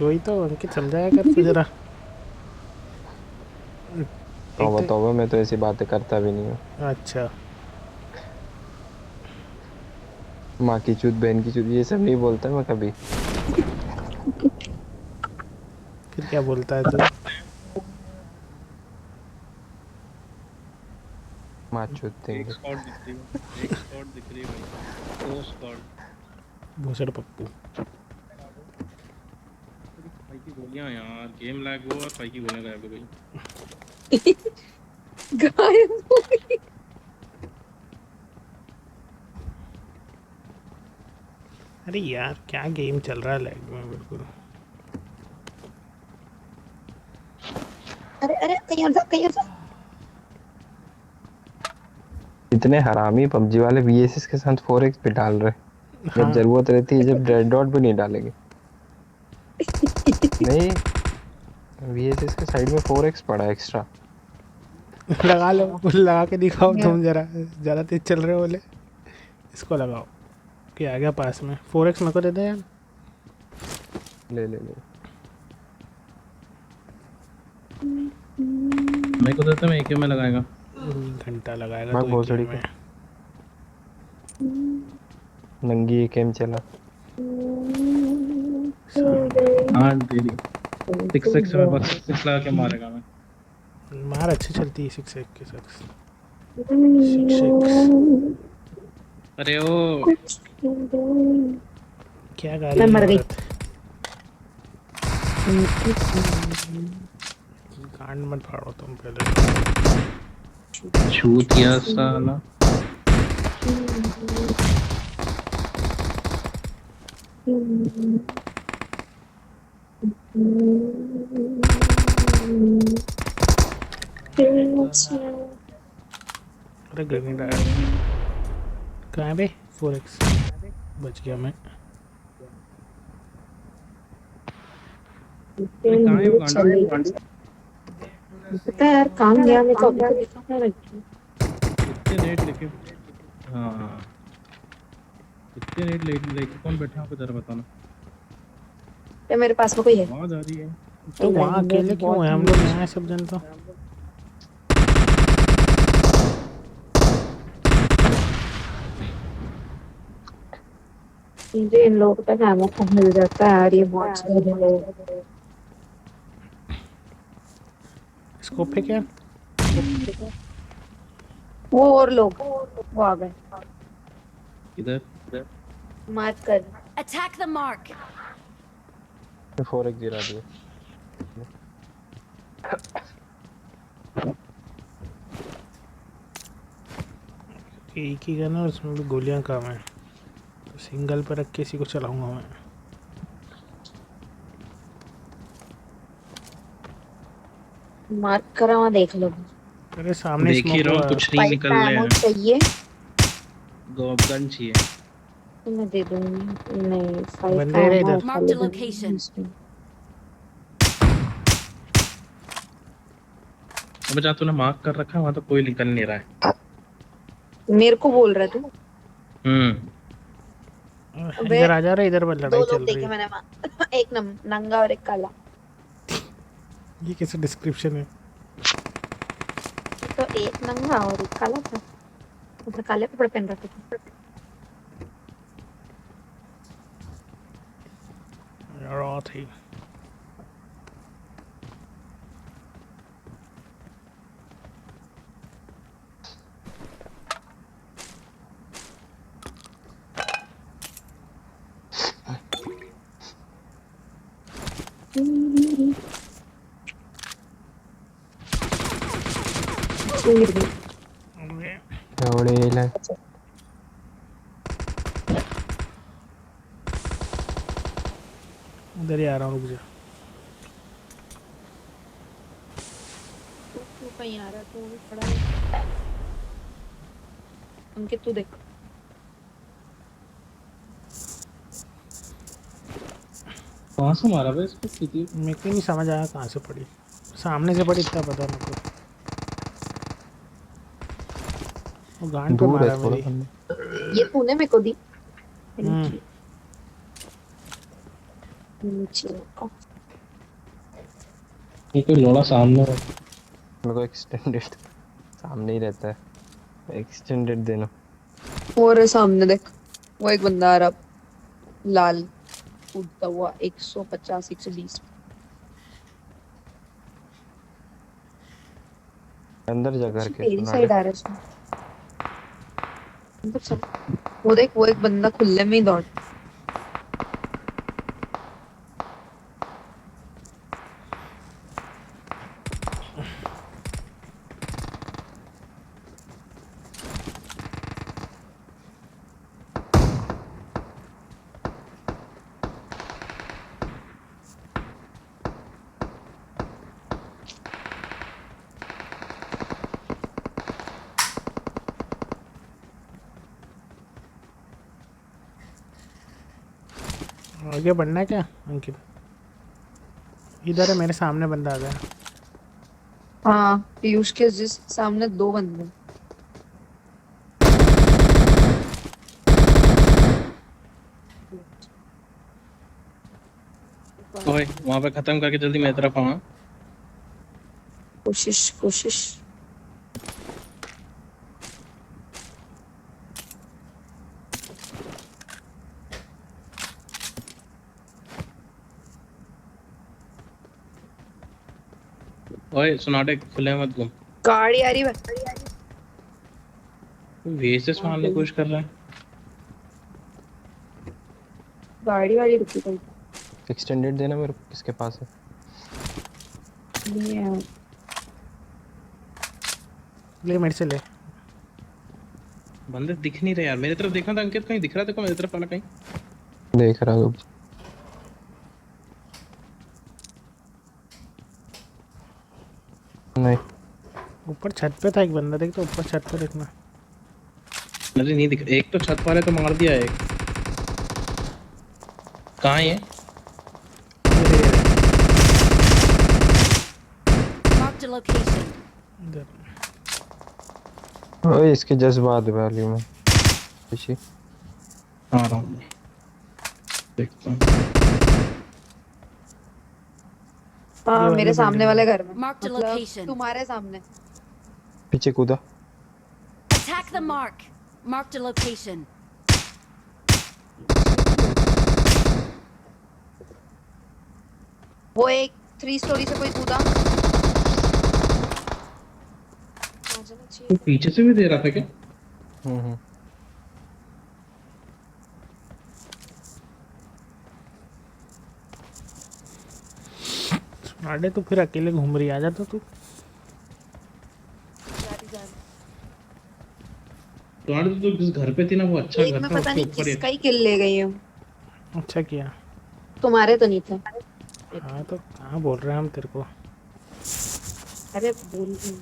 वही तो अंकित समझाया कर तू जरा। तौबा तौबा, मैं तो ऐसी बातें करता भी नहीं हूँ। अच्छा माँ की चूत, बहन की चूत, ये सब नहीं बोलता मैं कभी। फिर क्या बोलता है तू? माँ चूत एक देंगे। स्क्वाड दिख रही है, एक स्क्वाड दिख रही है भाई, 2 स्क्वाड। भूसड़ पप्पू। भाई की गोलियां यार, गेम लैग हुआ और भाई की गोलियां गायब हो गई। गायब हो गई। अरे यार क्या गेम चल रहा है लैग में बिल्कुल। अरे अरे कहीं और जा, कहीं और जा। इतने हरामी पबजी वाले VSS के साथ 4x पे डाल रहे। जब हाँ जरूरत रहती है, जब रेड डॉट भी नहीं डालेंगे। नहीं, VSS के साइड में 4x पड़ा एक्स्ट्रा। लगा लो, लगा के दिखाओ तुम जरा, ज़्यादा तेज चल रहे हो बोले। इसको लगाओ कि आ गया पास में। 4x मेरे को दे दे यार। ले ले ले। मेरे को देता, मैं एक में लगाएगा। घंटा लगाएगा मैं तो भोसड़ी एक में। नंगी AKM चला। हाँ तेरी 6x में बस 6 लगा के मारेगा मैं। मार अच्छी चलती है 6x के साथ। 6x अरे ओ क्या गा रही मैं है मर गई। औरत? कांड मत फाड़ो तुम पहले। छूतिया साला। अरे ग्रेनेड आया। कहाँ है बे? 4x बच गया मैं। कहाँ है वो गांडा? पता है यार, काम गया मैं तो अभी तक देखा नहीं रखी। इतने नेट लेके, हाँ इतने नेट लेके कौन बैठा है जरा बताना। तो मेरे पास में कोई है? आवाज आ रही है। तो वहाँ अकेले क्यों है? हम लोग यहाँ हैं सब जन तो। मुझे इन लोगों का नामों को मिल जाता है यार, ये बहुत सारे लोग। स्कोप है क्या? वो और लोग वो आ गए। इधर मार कर। Attack the mark. 4x गिरा दिया। एक ही गन है और उसमें भी गोलियां कम है, तो सिंगल पर रख के इसी को चलाऊंगा मैं। मार्क करा वहाँ देख लो। अरे सामने देख ही रहा हूँ, कुछ नहीं निकल रहे हैं। चाहिए गन चाहिए। तो मैं दे दूंगी। नहीं फाइव बंदे रहे इधर। Marked a location. अब जहाँ तूने मार्क कर रखा है वहाँ तो कोई निकल नहीं रहा है। मेरे को बोल रहा तू? इधर आ जा रहा है, इधर पर दो लड़ाई लोग चल रही देखे है। मैंने वहाँ। एक नंगा और एक काला। ये कैसे डिस्क्रिप्शन है? तो एक नंगा और एक काला था, उसने काले कपड़े पहन रखे थे। यार और थी। नीचे गिर गई। थोड़े ले उधर ही आ रहा हूँ, रुक जा। तू कहीं आ रहा है, तू खड़ा है। अंकित तू देख। कहाँ से मारा भाई इसको कितनी? मेरे को नहीं समझ आया कहाँ से पड़ी, सामने से पड़ी इतना पता मेरे को। वो गांड पे दूर है मारा थोड़ा मेरी। बंदा। ये तूने मेरे को दी। हम्म। नीचे ये कोई लोड़ा सामने है। मेरे को एक्सटेंडेड सामने ही रहता है, एक्सटेंडेड देना। और सामने देख, वो एक बंदा आ रहा लाल कूदता हुआ 150 120। अंदर जा घर के तेरी साइड आ रहा है उसमें। अंदर चल। वो देख, वो एक बंदा खुले में ही दौड़। आगे बढ़ना है क्या अंकित? इधर है, मेरे सामने बंदा आ गया। हाँ, पीयूष के जिस सामने दो बंदे। ओए वहाँ पे खत्म करके जल्दी मेरी तरफ आना। कोशिश कोशिश। ओए सुनाटे खुले मत घूम। गाड़ी आ रही है। वेसेस मारने की कोशिश कर रहा है। गाड़ी वाली रुकी गई। एक्सटेंडेड देना मेरे को, किसके पास है? नहीं है। ले मेरे से ले। बंदे दिख नहीं रहे यार, मेरी तरफ देखना था अंकित, कहीं दिख रहा था मेरी तरफ वाला कहीं? देख रहा हूँ। नहीं, ऊपर छत पे था एक बंदा, देख तो ऊपर छत पे देखना। अरे नहीं दिख, एक तो छत वाले तो मार दिया है। एक कहाँ है ये? Marked a location. इधर। ओए इसके जज्बात वैल्यू में पीछे आ रहा हूँ, देखता हूँ। हाँ, मेरे सामने वाले घर में। Marked a मतलब location. तुम्हारे सामने। पीछे कूदा। Attack the mark. Marked a location. वो एक 3 स्टोरी से कोई कूदा। तो पीछे से भी दे रहा था क्या? अरे तो फिर अकेले घूम रही, आ जा तो तू। तुम्हारे तो जिस घर पे थी ना वो अच्छा एक घर में था, पता उसके नहीं ऊपर ही। किसका ही किल ले गई हूँ। अच्छा किया। तुम्हारे तो नहीं थे। हाँ तो कहाँ बोल रहे हैं हम तेरे को। अरे बोल रही हूँ।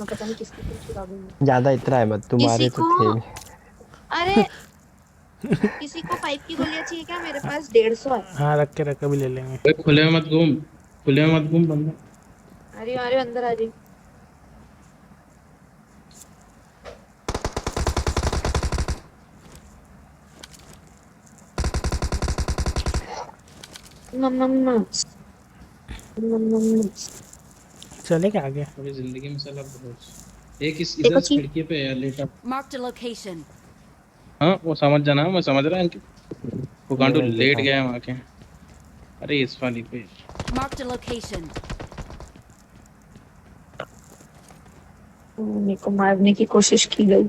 मैं पता नहीं किसकी किल चुरा दूंगी। ज्यादा इतना है मत, तुम्हारे किसी तो थे को- नहीं। अरे किसी को 5 की गोलियां चाहिए क्या? मेरे पास 150 है। हाँ रख के रख, अभी ले लेंगे। ओए खुले में मत घूम, खुले में मत घूम बंदा। अरे अंदर आ रही। चले क्या आगे? अभी जिंदगी में साला बहुत एक इस देखो इधर छी। खिड़की पे है लेटा। Marked a location. हाँ वो समझ जाना, मैं समझ रहा हूँ कि वो गांडू नहीं लेट देखा। गया है वहाँ के। अरे इस वाली पे Marked a location. मेरे को मारने की कोशिश की गई।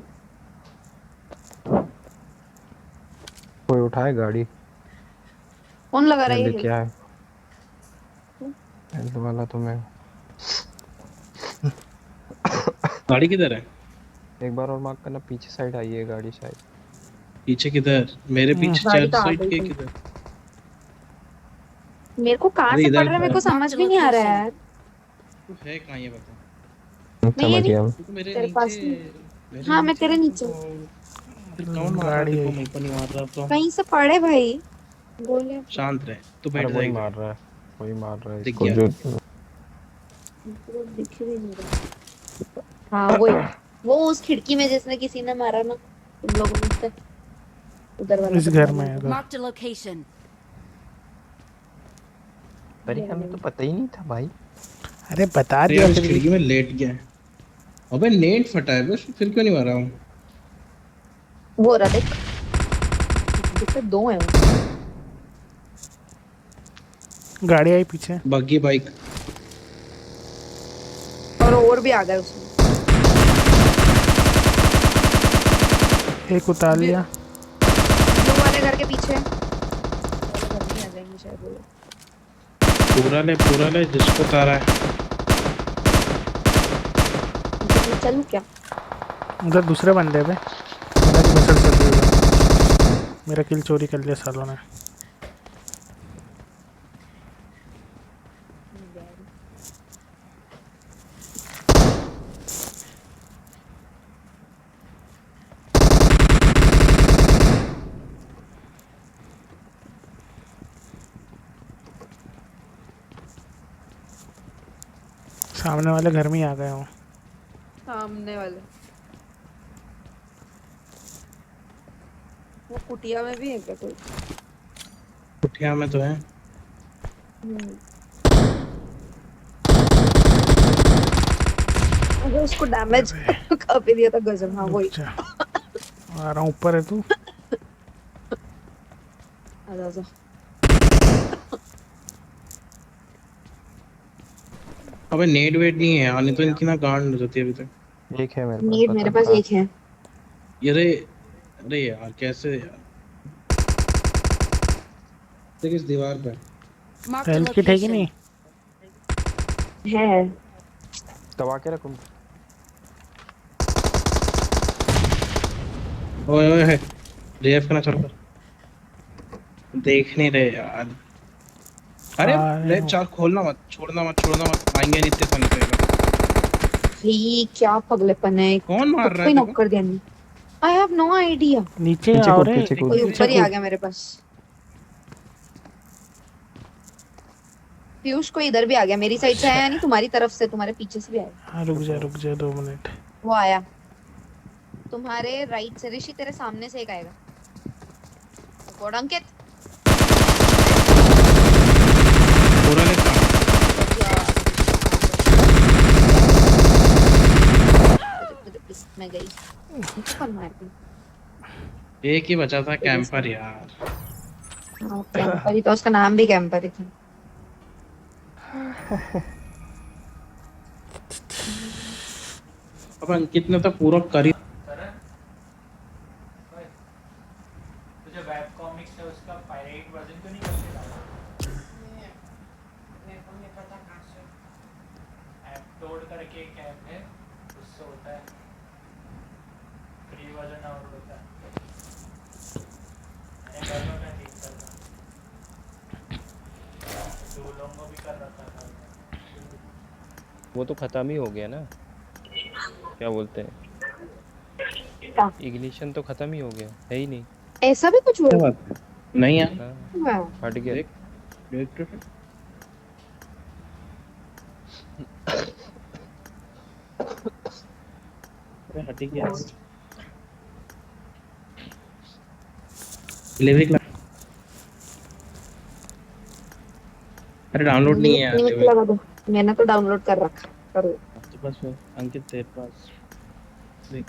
कोई उठाए गाड़ी? कौन लगा रहा है जल्दी ये? क्या है हेल्थ वाला तो मैं। गाड़ी किधर है? एक बार और मार्क करना, पीछे साइड आई है गाड़ी शायद। पीछे किधर? मेरे पीछे गाड़ी चर्च तो आ साइड गई के थी। किधर? मेरे को कहाँ अरे से इधर पड़ रहा है, मेरे को तो समझ भी नहीं आ रहा है यार। है कहाँ ये बता। मैं ये समझ नहीं, गया मैं। तू तो मेरे तेरे पास नीचे, नहीं। मेरे हाँ मैं नीचे तेरे है, नीचे तो हूँ। फिर कौन मार रहा है गाड़ी तेरे को? आई। मेरे को नहीं मार रहा तो। कहीं से पड़े भाई, बोले शांत रहे, तू अरे बैठ वही जाएगा। मार रहा है, वही मार रहा है दिख इसको गया। जो। वो दिख भी नहीं रहा। हाँ वही, वो उस खिड़की में जिसने किसी ने मारा ना, तुम लोगों में से, उधर वाला इस घर बंदा में मार है रहा। इधर। Marked a location. अरे हमें तो पता ही नहीं था भाई। अरे बता अरे दिया यार इस फिर भी। खिड़की में लेट गया है। अबे नेट फटा है बस, फिर क्यों नहीं मारा हूँ? वो रहा देख, दिखते दो हैं वो। गाड़ी आई पीछे। बग्गी बाइक। और भी आ गए उसमें। एक उतार लिया। ब्लू वाले घर के पीछे वाले घर में आ जाएंगे शायद वो लोग। पूरा ले जिसको तारा है। मैं चलूं क्या? उधर दूसरे बंदे पे मेरा की मसल चल रही है। मेरा किल चोरी कर लिया सालों ने। सामने वाले घर में ही आ गए हूँ। सामने वाले वो कुटिया में भी है क्या कोई? कुटिया में तो है। अगर उसको डैमेज काफी दिया था गजब। हाँ वही। आ रहा हूँ, ऊपर है तू। आजा आजा। अबे नेट वेट नहीं है, आने तो इनकी ना गांड हो जाती है अभी तक। एक है मेरे पास, नीड बता मेरे पास कहाँ? एक है। अरे अरे यार कैसे यार। देख इस दीवार पे। Marked a हेल्थ किट है कि location. नहीं? है। दबा के रखूँ? ओए ओए है, रिएफ करना चालू कर। देख नहीं रहे यार। अरे आ रहे ले हो। चार खोलना मत, छोड़ना मत, आएंगे नहीं इतने सामने पड़ेगा। ही क्या पगलेपन है, कौन मार खुद रहा को है ही तेरे नॉक को? कर दिया। I have no idea. नीचे पीछे आओ कूद, रे। पीछे कूद। कोई पीछे ऊपर ही आ कूद। गया मेरे पास। पीयूष कोई इधर भी आ गया, मेरी साइड से आया नहीं, तुम्हारी तरफ से, तुम्हारे पीछे से भी आया। हाँ रुक जा 2 मिनट। वो आया तुम्हारे राइट से। ऋषि तेरे सामने से एक आएगा। रिकॉर्ड अंकित। पूरा ले कहाँ? मैं गई। कौन मार दी? एक ही बचा था, कैंपर यार। हाँ, कैंपर ही तो, उसका नाम भी कैंपर ही था। अब अंकित ने तो पूरा करी। तुझे वेब कॉमिक्स है उसका पायरेट वर्जन क्यों नहीं करके डाला? मेरे को नहीं पता कहाँ से। एप्टोड करके एक ऐप है, उससे होता है। फ्री वर्जन डाउनलोड होता है। मैंने कर रखा है, ठीक करता। दो लोगों को भी कर रखा था। वो तो खत्म ही हो गया ना, क्या बोलते हैं, इग्निशन तो खत्म ही हो गया है ही नहीं। ऐसा भी कुछ हुआ? क्या बात है? नहीं यार। हाँ, हट गया। देख देख तो फिर। अरे हट ही गया। Delivery class. अरे डाउनलोड नहीं है यार लिमिट डिलीवरी। लगा दो, मैंने तो डाउनलोड कर रखा। करो। तो बस अंकित तेरे पास देख।